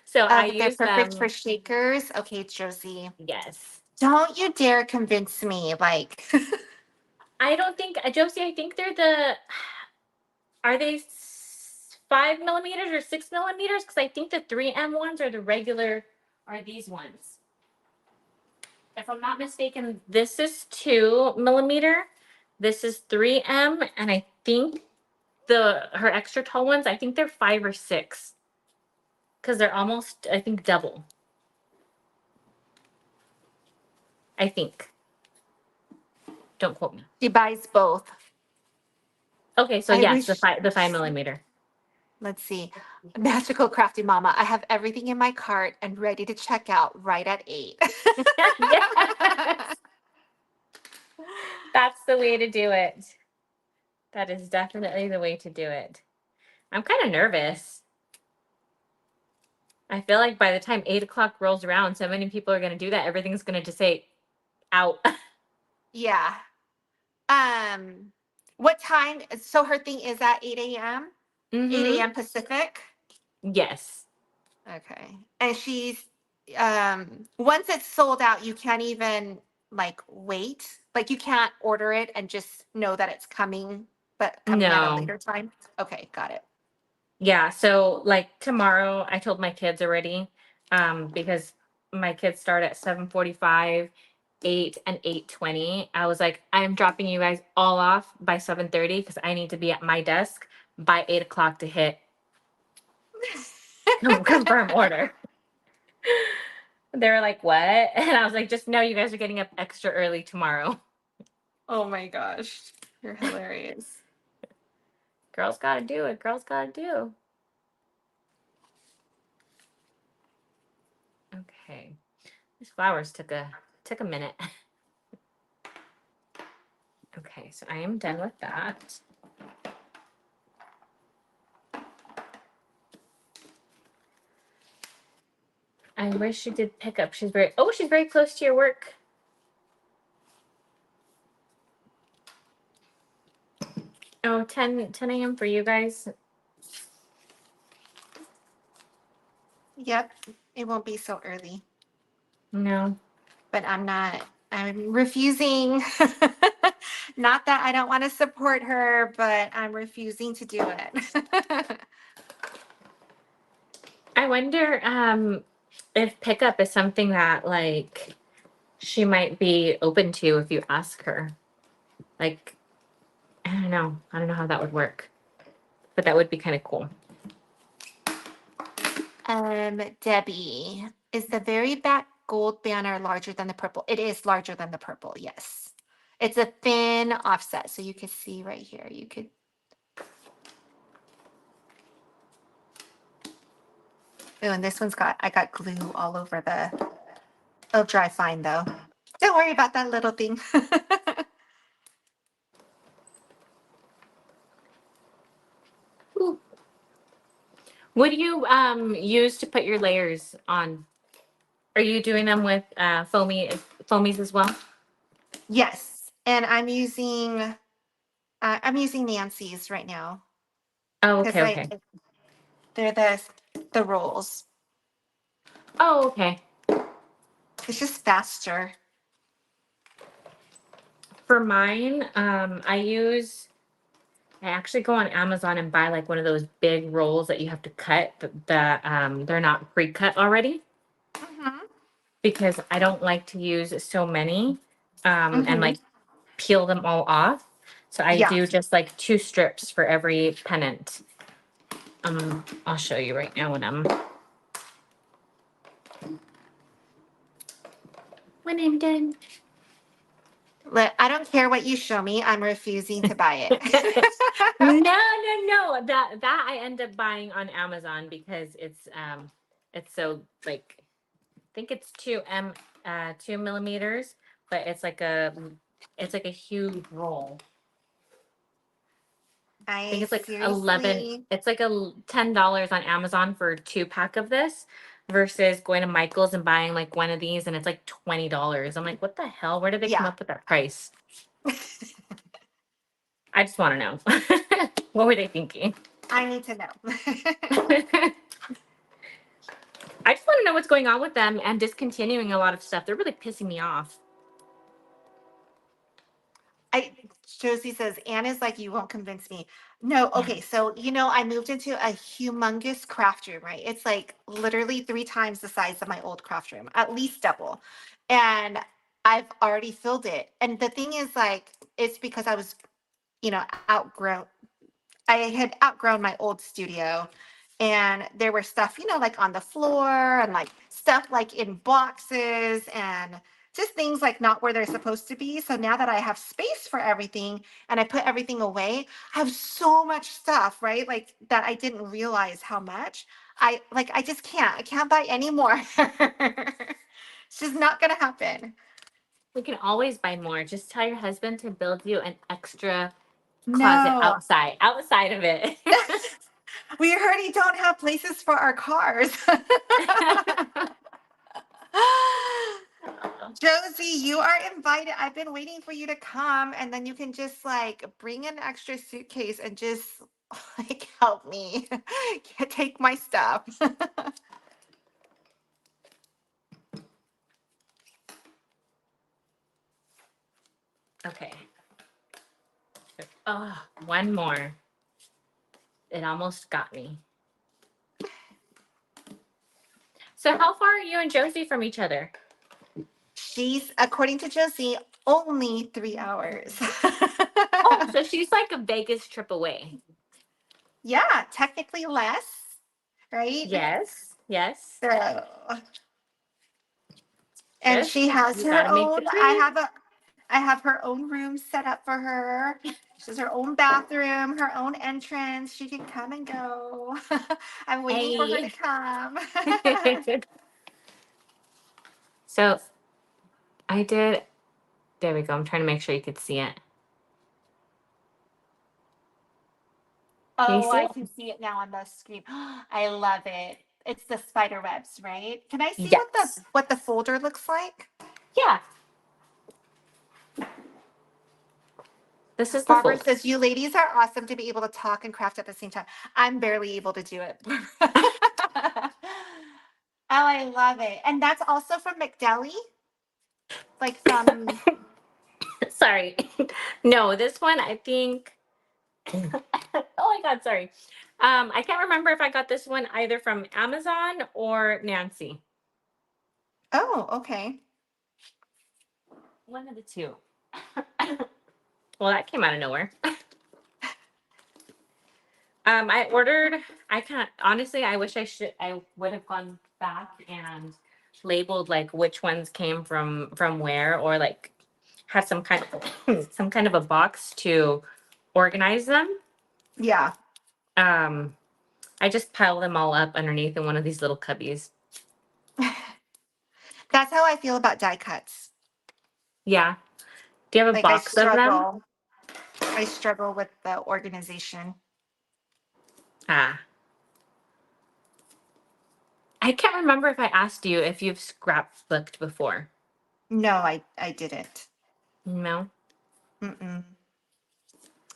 So I But they're use perfect them. for shakers. Okay, Josie. Yes. Don't you dare convince me. Like, I don't think, Josie, I think they're are they 5 millimeters or 6 millimeters? Because I think the 3M ones are the regular, are these ones. If I'm not mistaken, this is 2 millimeter. This is 3M. And I think her extra tall ones, I think they're 5 or 6. Because they're almost, I think, double. I think. Don't quote me. she buys both. Okay, so I yes, the wish. 5 millimeter. Let's see. Magical Crafty Mama. I have everything in my cart and ready to check out right at 8. Yes. That's the way to do it. That is definitely the way to do it. I'm kind of nervous. I feel like by the time 8 o'clock rolls around, so many people are going to do that. Everything's going to just say out. Yeah. What time? So her thing is at 8 a.m. 8 Mm-hmm. a.m. Pacific. Yes. Okay. And she's once it's sold out, you can't even like wait. Like you can't order it and just know that it's coming, but coming at a No. later time. Okay, got it. Yeah. So like tomorrow, I told my kids already, because my kids start at 7:45, 8 and 8:20. I was like, I'm dropping you guys all off by 7:30 because I need to be at my desk by 8 o'clock to hit confirm order. They were like, what? And I was like, just know you guys are getting up extra early tomorrow. Oh my gosh. You're hilarious. Girls gotta do it. Girls gotta do. Okay. These flowers took a minute. Okay, so I am done with that. I wish she did pick up. She's very close to your work. Oh, 10 a.m. for you guys. Yep, it won't be so early. No. But I'm refusing. Not that I don't want to support her, but I'm refusing to do it. I wonder if pickup is something that like she might be open to if you ask her. Like, I don't know. I don't know how that would work. But that would be kind of cool. Debbie, is the very back gold banner larger than the purple? It is larger than the purple, yes. It's a thin offset, so you can see right here. You could. Oh, and this one's I got glue all over the. It'll dry fine though. Don't worry about that little thing. Ooh. What do you use to put your layers on? Are you doing them with foamies as well? Yes, and I'm using Nancy's right now Oh, because okay. they're the rolls. Oh, okay. It's just faster. For mine, I actually go on Amazon and buy like one of those big rolls that you have to cut that they're not pre-cut already Mm-hmm. because I don't like to use so many and Mm-hmm. like peel them all off. So I Yeah. do just like 2 strips for every pennant. I'll show you right now when I'm done. I don't care what you show me. I'm refusing to buy it. No. That I end up buying on Amazon because it's so like I think it's 2 millimeters, but it's like a huge roll. I think I it's like 11. seriously. It's like $10 on Amazon for a 2 pack of this, versus going to Michael's and buying like one of these and it's like $20. I'm like, what the hell? Where did they come Yeah. up with that price? I just want to know. What were they thinking? I need to know. I just want to know what's going on with them and discontinuing a lot of stuff. They're really pissing me off. I Josie says, Anna's like, you won't convince me. No, Yeah. okay. So, I moved into a humongous craft room, right? It's like literally 3 times the size of my old craft room, at least double. And I've already filled it. And the thing is, like, it's because I was, outgrown I had outgrown my old studio, and there were stuff, like on the floor, and like stuff like in boxes, and just things like not where they're supposed to be. So now that I have space for everything and I put everything away, I have so much stuff, right? Like that I didn't realize how much. I just can't. I can't buy any more. It's just not gonna happen. We can always buy more. Just tell your husband to build you an extra closet No. outside of it. We already don't have places for our cars. Josie, you are invited. I've been waiting for you to come, and then you can just like bring an extra suitcase and just like help me take my stuff. Okay. Oh, one more. It almost got me. So how far are you and Josie from each other? She's, according to Josie, only 3 hours. Oh, so she's like a Vegas trip away. Yeah, technically less, right? Yes. So, and she Just has you her gotta make the own. trip. I have her own room set up for her. She has her own bathroom, her own entrance. She can come and go. I'm waiting for her to Hey. come. So I did. There we go. I'm trying to make sure you could see it. Can you Oh, see I it? can see it now on the screen. I love it. it's the spider webs, right? Can I see Yes. what the folder looks like? Yeah. This is the Barbara folder. says, "You ladies are awesome to be able to talk and craft at the same time." I'm barely able to do it. Oh, I love it. And that's also from McDeli? Like from, Sorry. No, this one I think. Oh my God, sorry. I can't remember if I got this one either from Amazon or Nancy. oh, okay. One of the two. Well, that came out of nowhere. I ordered. I can't honestly. I wish I would have gone back and labeled like which ones came from where, or like had some kind of some kind of a box to organize them. Yeah. Um, I just pile them all up underneath in one of these little cubbies. That's how I feel about die cuts. Yeah. Do you have a Like I box of them? struggle. I struggle with the organization. Ah. I can't remember if I asked you if you've scrapbooked before. No, I didn't. No. Mm-mm.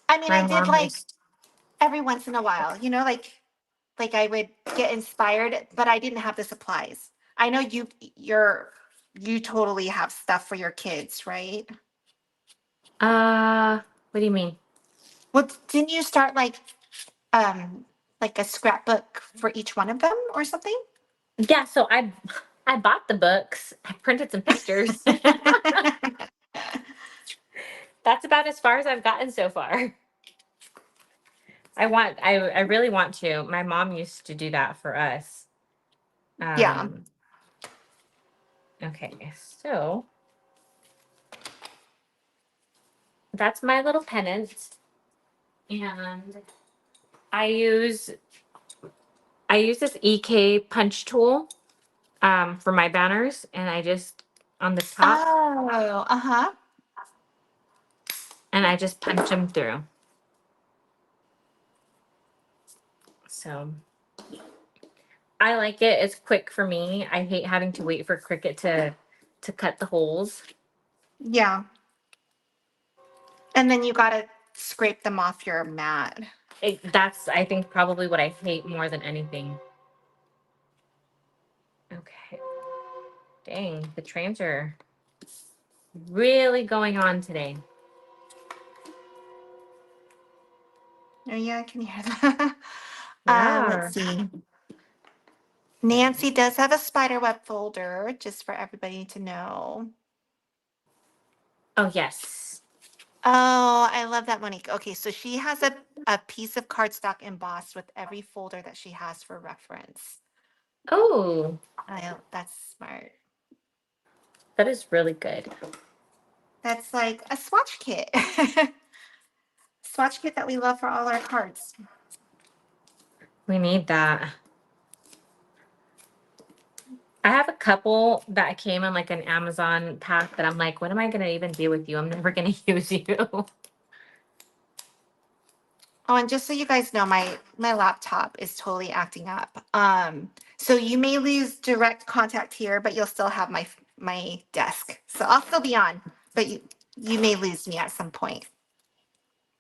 I mean, My I did mom like used. every once in a while, like I would get inspired, but I didn't have the supplies. I know you totally have stuff for your kids, right? What do you mean? Well, didn't you start um like a scrapbook for each one of them or something? Yeah, so I bought the books. I printed some pictures. That's about as far as I've gotten so far. I really want to. My mom used to do that for us. Yeah. Um, okay, so that's my little pennant. And I use I use this EK punch tool for my banners, and I just on the top, Oh, uh-huh. and I just punch them through. So I like it. It's quick for me. I hate having to wait for Cricut to cut the holes. Yeah. And then you gotta scrape them off your mat. That's I think probably what I hate more than anything. Okay. Dang, the trains are really going on today. Oh yeah, I can hear that. Yeah. Let's see. Nancy does have a spiderweb folder, just for everybody to know. Oh yes. Oh, I love that, Monique. Okay, so she has a piece of cardstock embossed with every folder that she has for reference. Oh, That's smart. that is really good. That's like a swatch kit. Swatch kit that we love for all our cards. We need that. I have a couple that came in like an Amazon pack that I'm like, what am I gonna even do with you? I'm never gonna use you. Oh, and just so you guys know, my laptop is totally acting up. So you may lose direct contact here, but you'll still have my desk. So I'll still be on, but you may lose me at some point.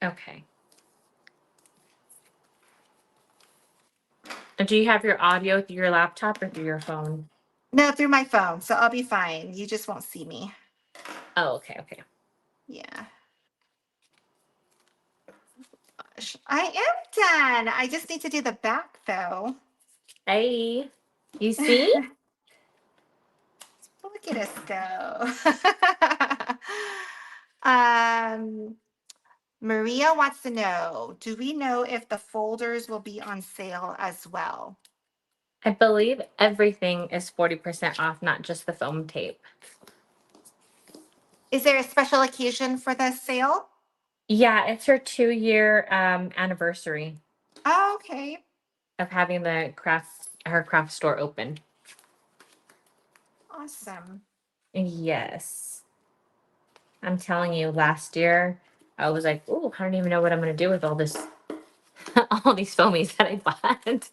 Okay. And do you have your audio through your laptop or through your phone? No, through my phone, so I'll be fine. You just won't see me. Oh, okay, okay. Yeah. I am done. I just need to do the back though. Hey, you see? Look at us go. um, Maria wants to know, do we know if the folders will be on sale as well? I believe everything is 40% off, not just the foam tape. Is there a special occasion for the sale? Yeah, it's her 2-year anniversary Oh, okay. of having her craft store open. Awesome. Yes. I'm telling you, last year I was like, "Ooh, I don't even know what I'm gonna do with all this, all these foamies that I bought."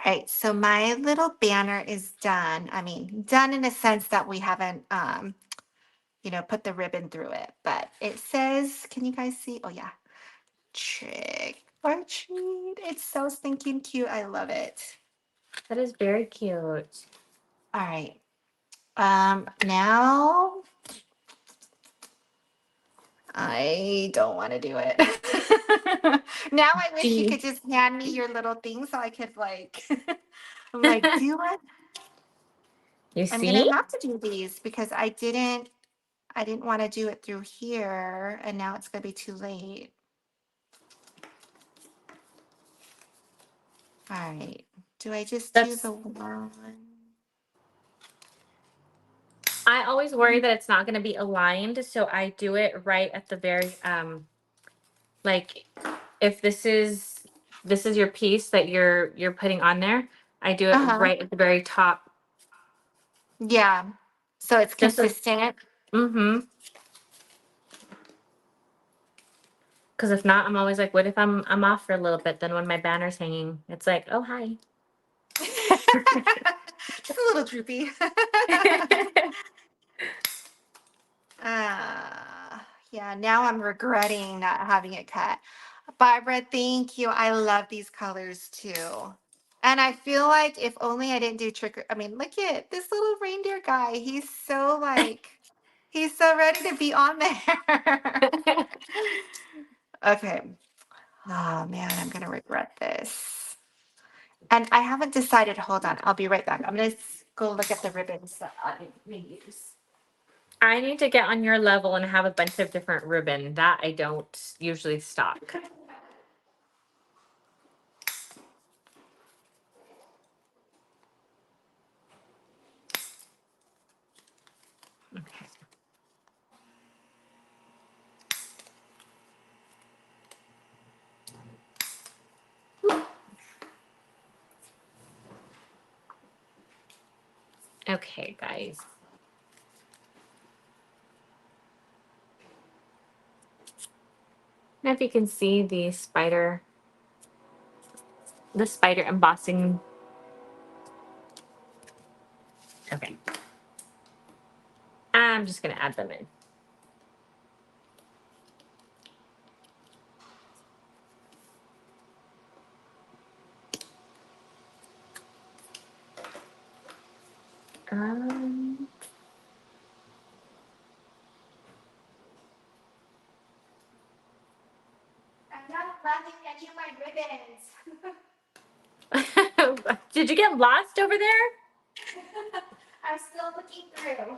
All right, so my little banner is done. I mean, done in a sense that we haven't, put the ribbon through it, but it says, can you guys see? Oh yeah, trick or treat. It's so stinking cute. I love it. That is very cute. All right. Now I don't want to do it. Now I wish you could just hand me your little thing so I could like, I'm like, do it. You I'm see? gonna have to do these because I didn't want to do it through here and now it's gonna be too late. All right. Do I just do That's the one? I always worry that it's not going to be aligned, so I do it right at the very like if this is your piece that you're putting on there, I do it Uh-huh. right at the very top. Yeah. So it's Just so consistent. mm-hmm. Because if not, I'm always like, what if I'm off for a little bit? Then when my banner's hanging, it's like, oh hi. Just a little droopy. Yeah, now I'm regretting not having it cut. Barbara, thank you. I love these colors too. And I feel like if only I didn't do I mean, look at this little reindeer guy. He's so ready to be on there. Okay. Oh man, I'm gonna regret this. And I haven't decided. Hold on, I'll be right back. I'm gonna go look at the ribbons that I may use. I need to get on your level and have a bunch of different ribbon. That I don't usually stock. Okay. Okay, guys. Now if you can see the spider embossing. Okay. I'm just gonna add them in. Um, I'm not loving any of my ribbons. Did you get lost over there? I'm still looking through.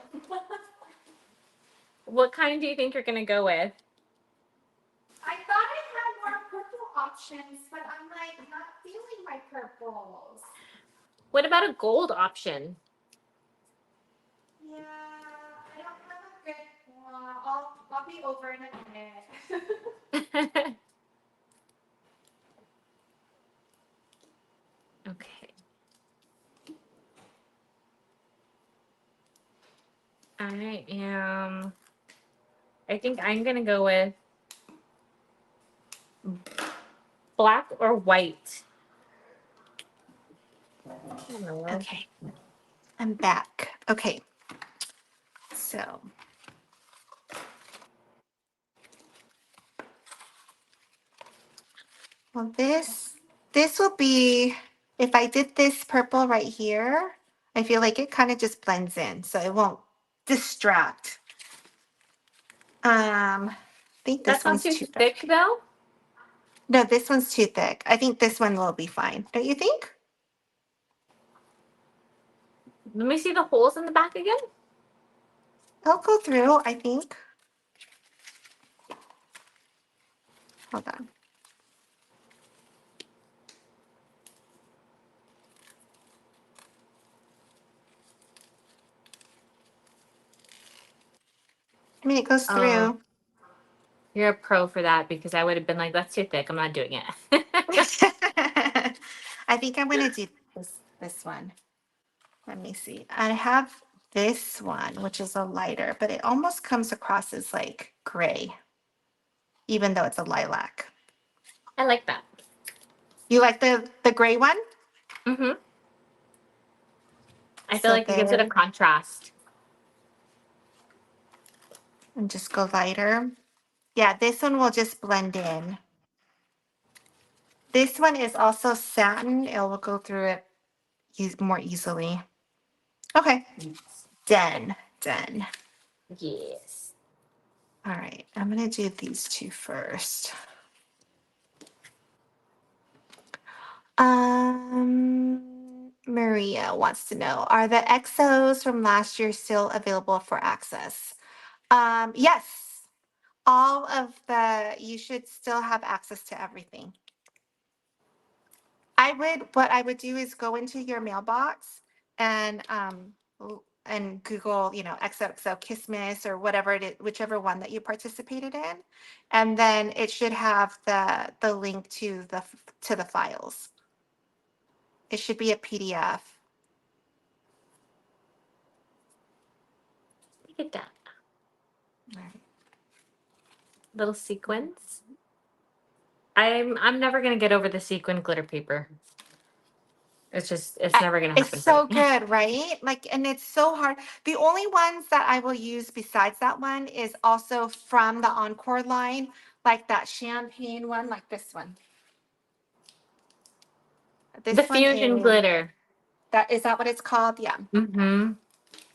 What kind do you think you're gonna go with? I thought I had more purple options, but I'm like not feeling my purples. What about a gold option? Yeah, I don't have a good one. I'll be over in a minute. Okay. I think I'm gonna go with black or white. Okay, I'm back. Okay, so well, this will be if I did this purple right here. I feel like it kind of just blends in, so it won't distract. I think this That's not one's too too dark. thick though. No, this one's too thick. I think this one will be fine. Don't you think? Let me see the holes in the back again. I'll go through, I think. Hold on. I mean, it goes Oh, through. you're a pro for that because I would have been like, that's too thick. I'm not doing it. I think I'm gonna do this one. Let me see. I have this one, which is a lighter, but it almost comes across as like gray, even though it's a lilac. I like that. You like the gray one? Mm-hmm. I feel So like it gives it a there, contrast. and just go lighter. Yeah, this one will just blend in. This one is also satin. It will go through it more easily. Okay, done, done. Yes. All right, I'm gonna do these two first. Maria wants to know, are the XOs from last year still available for access? Yes, all of you should still have access to everything. What I would do is go into your mailbox and Google, XOXO Christmas or whatever it is, whichever one that you participated in, and then it should have the link to the files. It should be a PDF. Look at that. All right. Little sequins. I'm never gonna get over the sequin glitter paper. It's never gonna It's happen for so me. good, right? Like, and it's so hard. The only ones that I will use besides that one is also from the Encore line, like that champagne one, like this one. The This one fusion is glitter. that what it's called? Yeah. Mm-hmm.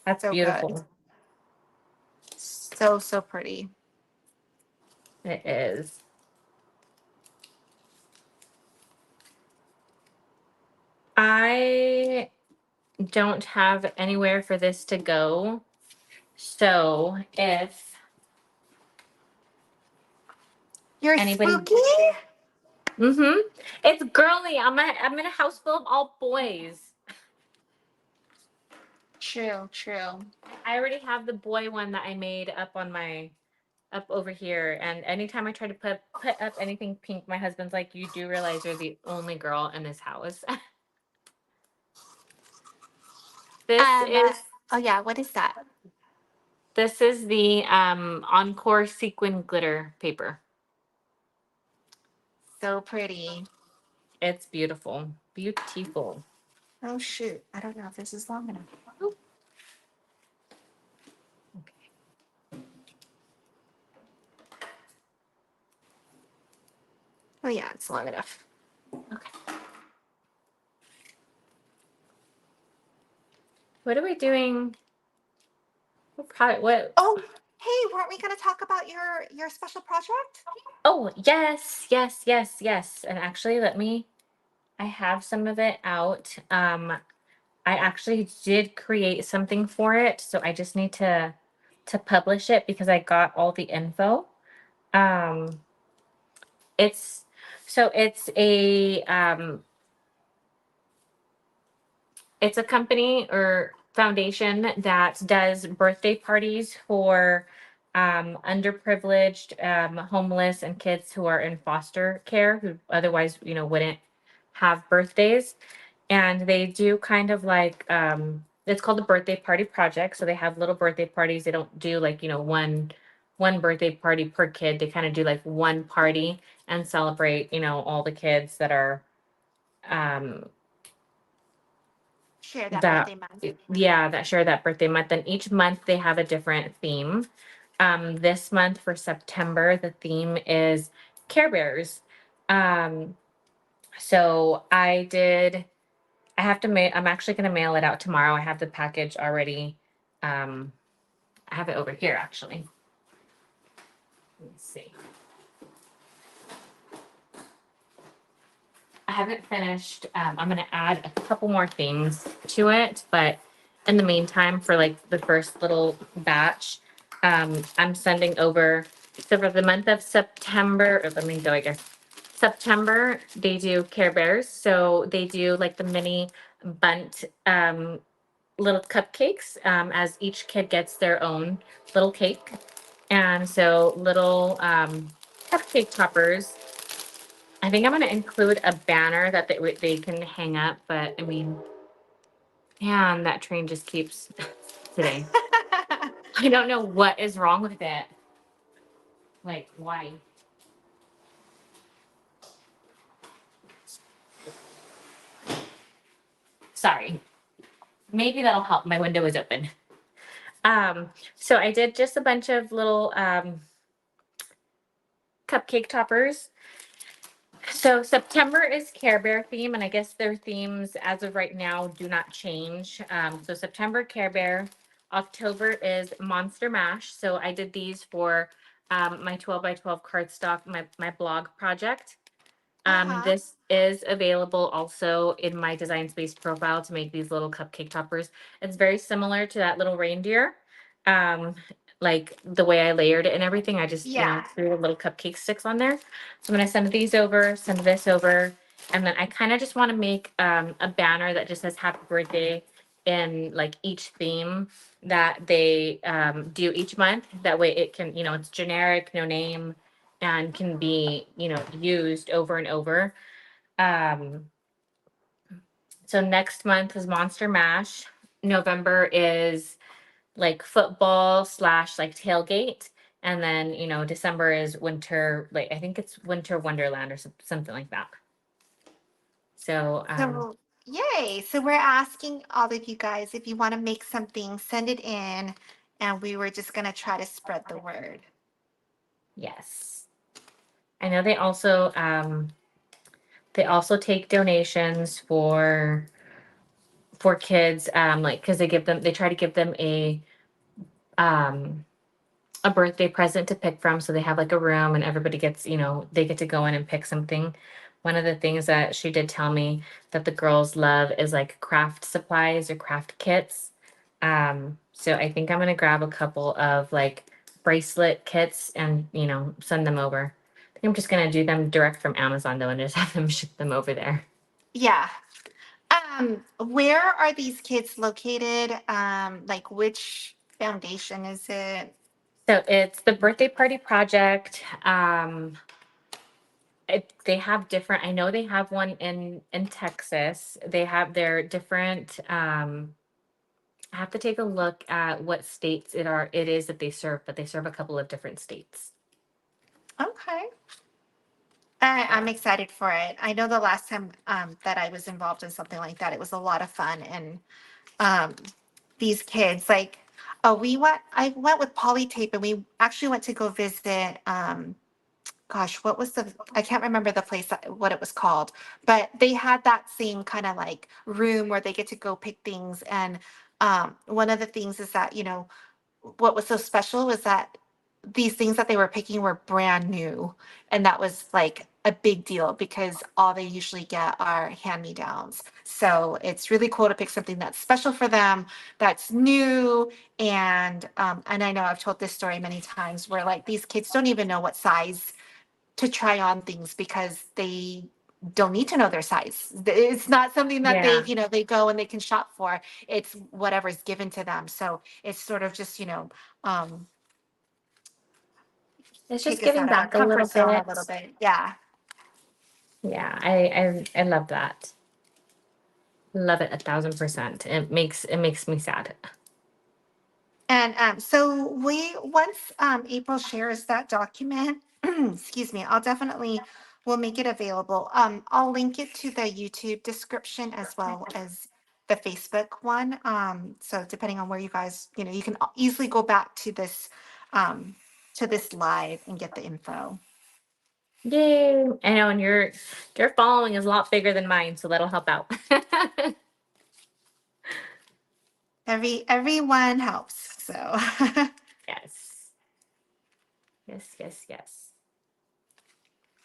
That's So good. beautiful. So, so pretty. It is. I don't have anywhere for this to go. So if You're anybody, spooky? mm-hmm, it's girly. I'm in a house full of all boys. True, true. I already have the boy one that I made up over here, and anytime I try to put up anything pink, my husband's like, "You do realize you're the only girl in this house." This Um, uh, is oh yeah, what is that? this is the Encore sequin glitter paper. So pretty. It's beautiful, beautiful. Oh shoot. I don't know if this is long enough. Okay. Oh yeah, it's long enough. Okay. What are we doing? What product? What? Oh, hey, weren't we gonna talk about your special project? Oh, yes, yes, yes, yes. And actually, I have some of it out. I actually did create something for it, so I just need to publish it because I got all the info. Um, it's it's a company or foundation that does birthday parties for underprivileged, homeless, and kids who are in foster care who otherwise, wouldn't have birthdays. And they do kind of like it's called the Birthday Party Project. So they have little birthday parties. They don't do like, one birthday party per kid. They kind of do like one party and celebrate, all the kids that are um Share that that birthday month. yeah, that share that birthday month. And each month they have a different theme. This month for September, the theme is Care Bears. Um, so I have to I'm actually gonna mail it out tomorrow. I have the package already. Um, I have it over here actually. Let me see. I haven't finished. I'm gonna add a couple more things to it, but in the meantime, for like the first little batch, I'm sending over. So for the month of September, or let me go. I guess September they do Care Bears, so they do like the mini bunt little cupcakes, as each kid gets their own little cake, and so little cupcake toppers. I think I'm going to include a banner that they can hang up, but I mean, man, that train just keeps today. I don't know what is wrong with it. Like, why? Sorry. Maybe that'll help. My window is open. So I did just a bunch of little cupcake toppers. So September is Care Bear theme, and I guess their themes as of right now do not change. So September Care Bear, October is Monster Mash. So I did these for my 12 by 12 cardstock, my blog project. Uh-huh. This is available also in my Design Space profile to make these little cupcake toppers. It's very similar to that little reindeer. Um, like the way I layered it and everything, I just, Yeah. threw the little cupcake sticks on there. So I'm gonna send these over, send this over, and then I kind of just want to make a banner that just says happy birthday in like each theme that they do each month. That way it can, it's generic, no name, and can be, used over and over. Um, so next month is Monster Mash. November is like football slash like tailgate. And then, December is winter, like I think it's Winter Wonderland or something like that. So, So, yay. So we're asking all of you guys if you want to make something, send it in, and we were just going to try to spread the word. yes. I know they also take donations for kids, like because they try to give them um a birthday present to pick from. So they have like a room and everybody gets, they get to go in and pick something. One of the things that she did tell me that the girls love is like craft supplies or craft kits. So I think I'm gonna grab a couple of like bracelet kits and, send them over. I think I'm just gonna do them direct from Amazon though and just have them ship them over there. Yeah. Where are these kids located? Like which foundation is it? So it's the birthday party project. They have different. I know they have one in Texas. They have their different. I have to take a look at what states it is that they serve, but they serve a couple of different states. Okay. I'm So excited for it. I know the last time that I was involved in something like that, it was a lot of fun. And um, these kids, like, oh, I went with Polytape and we actually went to go visit, gosh, what was I can't remember the place, what it was called, but they had that same kind of like room where they get to go pick things. And one of the things is that, what was so special was that these things that they were picking were brand new. And that was like a big deal because all they usually get are hand me downs. So it's really cool to pick something that's special for them, that's new. And I know I've told this story many times where like these kids don't even know what size to try on things because they don't need to know their size. It's not something that they, yeah, they go and they can shop for. It's whatever's given to them. So it's sort of just, um, it's just take us giving out of our back a little comfort zone a little bit. bit. Yeah. Yeah, I love that. Love it 1,000%. It makes me sad. And so once April shares that document, excuse me, I'll definitely will make it available. I'll link it to the YouTube description as well as the Facebook one. So depending on where you guys, you can easily go back um, to this live and get the info. Yay! I know, and your following is a lot bigger than mine, so that'll help out. Everyone helps. So Yes. Yes, yes, yes.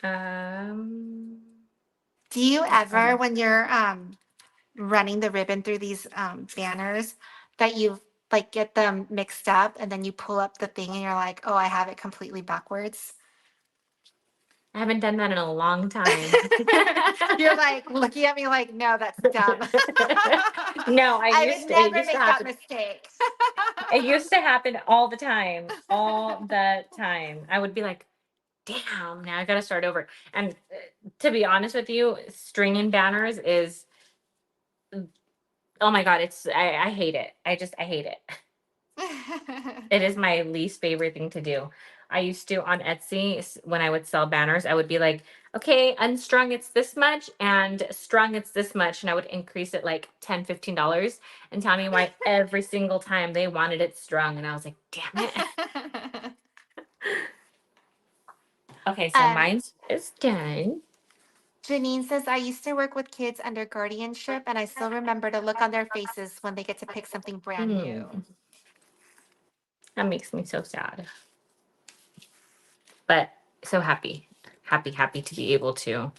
Um, do you ever, um, when you're running the ribbon through these banners, that you like get them mixed up and then you pull up the thing and you're like, oh, I have it completely backwards? I haven't done that in a long time. You're like looking at me like, no, that's dumb. No, I would it never used to make that happen. mistake. It used to happen all the time. All the time. I would be like, damn, now I gotta start over. And to be honest with you, stringing banners is, oh my God, I hate it. I hate it. It is my least favorite thing to do. I used to on Etsy when I would sell banners. I would be like, okay, unstrung it's this much and strung it's this much. And I would increase it like $10, $15 and tell me why every single time they wanted it strung. And I was like, damn it. Okay, so mine is done. Janine says, I used to work with kids under guardianship, and I still remember to look on their faces when they get to pick something brand new. That makes me so sad. But so happy. Happy to be able to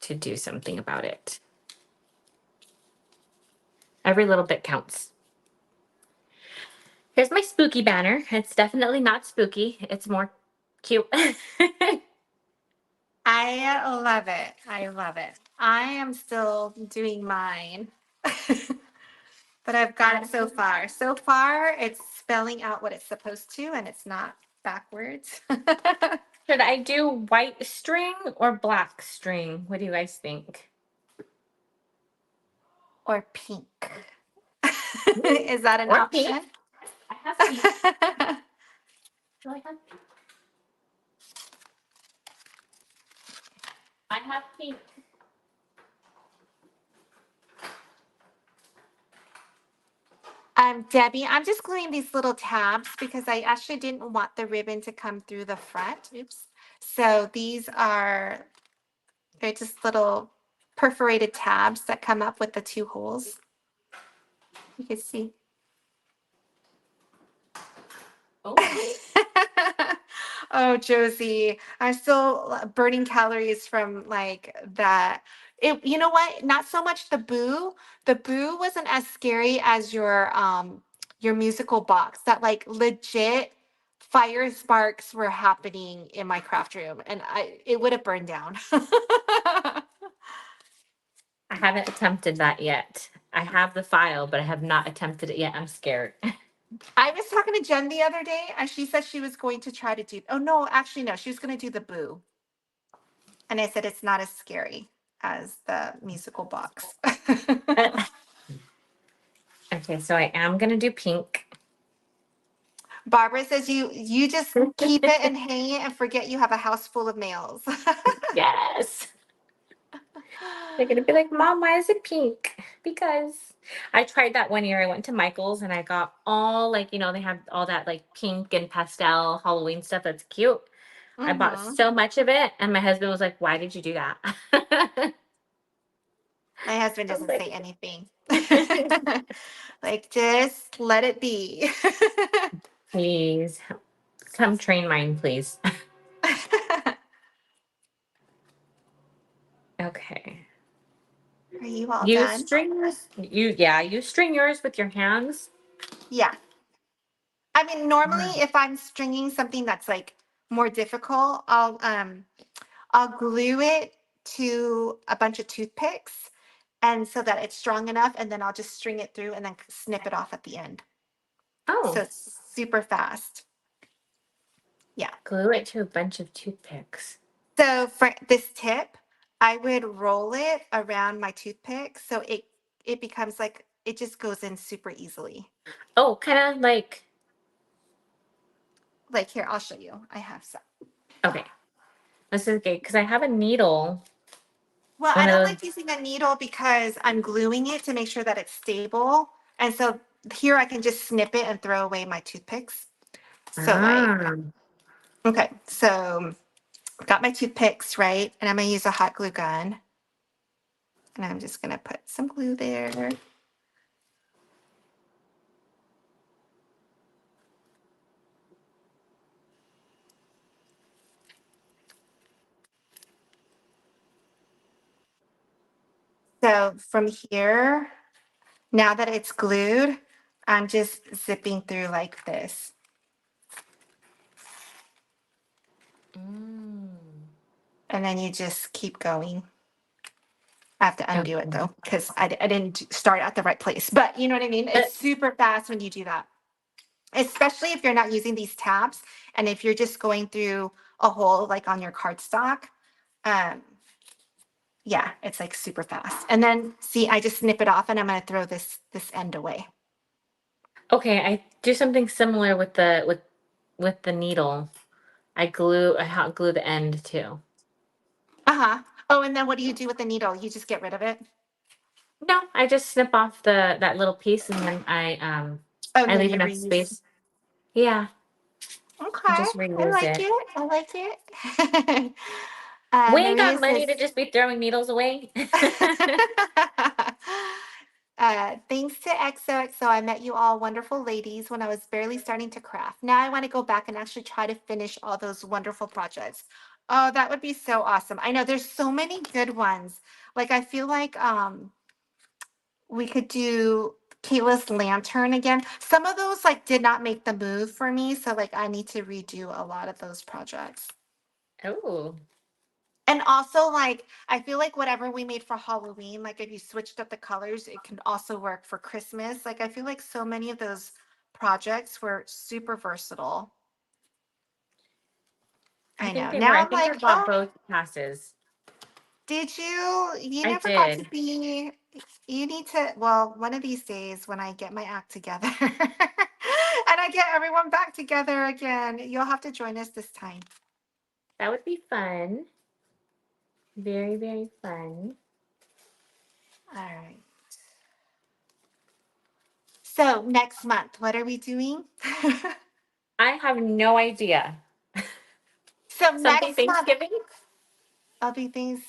do something about it. Every little bit counts. Here's my spooky banner. It's definitely not spooky. It's more cute. I love it. I love it. I am still doing mine. But I've got it so far. So far, it's spelling out what it's supposed to, and it's not backwards. Should I do white string or black string? What do you guys think? Or pink. Is that an Or option? pink. I have pink. Do I have pink? I have pink. Debbie, I'm just gluing these little tabs because I actually didn't want the ribbon to come through the front. Oops. So these are, they're just little perforated tabs that come up with the two holes. You can see. Oh. Oh, Josie, I'm still burning calories from like that. You know what? Not so much the boo. The boo wasn't as scary as your musical box. That like legit fire sparks were happening in my craft room, and it would have burned down. I haven't attempted that yet. I have the file, but I have not attempted it yet. I'm scared. I was talking to Jen the other day, and she said she was going to try to do. Oh no, actually no, she was going to do the boo. And I said it's not as scary as the musical box. Okay, so I am gonna do pink. Barbara says you just keep it and hang it and forget you have a house full of nails. Yes. They're gonna be like, Mom, why is it pink? Because I tried that one year. I went to Michael's and I got all like, they have all that like pink and pastel Halloween stuff that's cute. I bought so much of it, and my husband was like, why did you do that? My husband doesn't say anything. Like, just let it be. Please come train mine, please. Okay. Are you all You done? string yours. You string yours with your hands. Yeah. I mean, normally if I'm stringing something that's like more difficult, I'll glue it to a bunch of toothpicks, and so that it's strong enough, and then I'll just string it through and then snip it off at the end. Oh, So it's super fast. Yeah. glue it to a bunch of toothpicks. So for this tip, I would roll it around my toothpick so it becomes like it just goes in super easily. Oh, kind of like. Like here, I'll show you. I have some. Okay, this is good because I have a needle. Well, I One of don't those. like using a needle because I'm gluing it to make sure that it's stable. And so here I can just snip it and throw away my toothpicks. So okay, so I've got my toothpicks, right? And I'm gonna use a hot glue gun. And I'm just gonna put some glue there. So from here, now that it's glued, I'm just zipping through like this. And then you just keep going. I have to undo it though, because I didn't start at the right place. But you know what I mean? It's super fast when you do that. Especially if you're not using these tabs and if you're just going through a hole like on your cardstock. Yeah, it's like super fast. And then see, I just snip it off and I'm gonna throw this end away. Okay, I do something similar with with the needle, I hot glue the end too. Uh-huh. Oh, and then what do you do with the needle? You just get rid of it? No, I just snip off that little piece and then Oh, and I then leave you enough reuse. space. Yeah, I Okay. just I reuse like it. it. I like it. We ain't got Maria money says, to just be throwing needles away. thanks to XOXO, I met you all wonderful ladies when I was barely starting to craft. Now I want to go back and actually try to finish all those wonderful projects. Oh, that would be so awesome. I know there's so many good ones. Like I feel like we could do Kayla's lantern again. Some of those like did not make the move for me, so like I need to redo a lot of those projects. Oh, And also, like, I feel like whatever we made for Halloween, like if you switched up the colors, it can also work for Christmas. Like, I feel like so many of those projects were super versatile. I I think know. they were. Now I I'm think I like, bought oh, both passes. did you? You I never got to did. be. You need to. Well, one of these days when I get my act together and I get everyone back together again, you'll have to join us this time. That would be fun. Very, very fun. All right. So next month, what are we doing? I have no idea. So Something next month, Thanksgiving? I'll be things.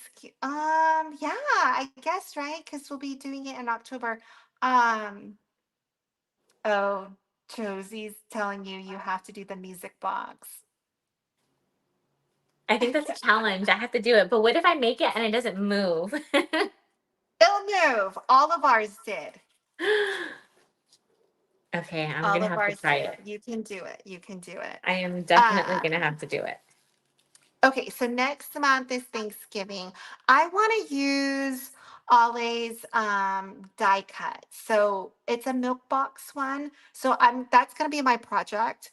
Yeah, I guess right because we'll be doing it in October. Um, oh, Josie's telling you you have to do the music box. I think that's a challenge. I have to do it. But what if I make it and it doesn't move? It'll move. All of ours did. Okay, I'm All gonna of have to ours try did. it. You can do it. You can do it. I am definitely Uh, gonna have to do it. okay, so next month is Thanksgiving. I want to use Ollie's die cut. So it's a milk box one. So I'm that's gonna be my project.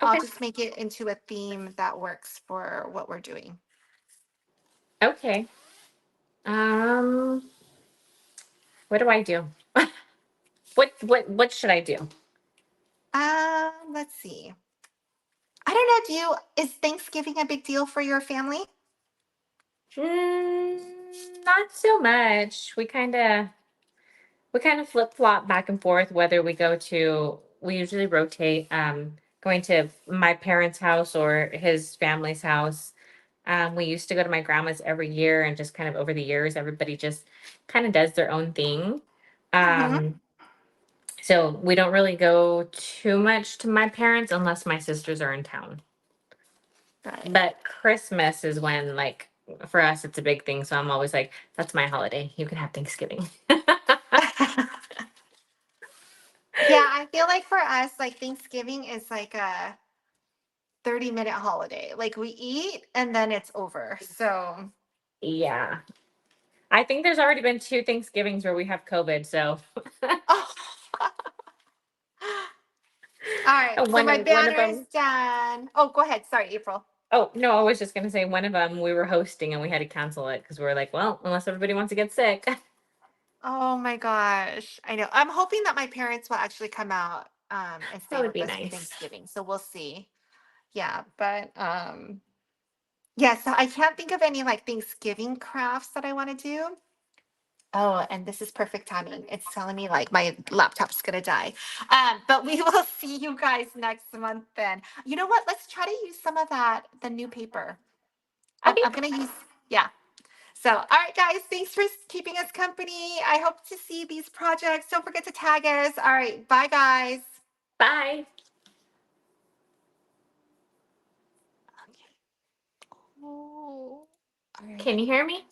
I'll Okay. just make it into a theme that works for what we're doing. Okay. Um, what do I do? What should I do? Let's see. I don't know, is Thanksgiving a big deal for your family? Mm, not so much. We kind of flip flop back and forth whether we usually rotate going to my parents' house or his family's house. We used to go to my grandma's every year, and just kind of over the years everybody just kind of does their own thing. Mm-hmm. um so we don't really go too much to my parents unless my sisters are in town. Right. But Christmas is when, like, for us it's a big thing, so I'm always like, that's my holiday, you can have Thanksgiving. Yeah, I feel like for us, like Thanksgiving is like a 30-minute holiday. Like we eat and then it's over. So, Yeah. I think there's already been 2 Thanksgivings where we have COVID, so oh. All right. So one my of one of banner is them. done. Oh, go ahead. Sorry, April. Oh, no, I was just gonna say one of them we were hosting and we had to cancel it because we were like, well, unless everybody wants to get sick. Oh my gosh. I know. I'm hoping that my parents will actually come out and That stay would with be us for nice. Thanksgiving. So we'll see. Yeah, but yeah, so I can't think of any like Thanksgiving crafts that I want to do. Oh, and this is perfect timing. It's telling me like my laptop's gonna die. But we will see you guys next month then. You know what? Let's try to use some of the new paper. I'm, Okay, I'm gonna use, yeah. So, all right, guys, thanks for keeping us company. I hope to see these projects. Don't forget to tag us. All right, bye, guys. bye. Okay. Oh, all right. Can you hear me?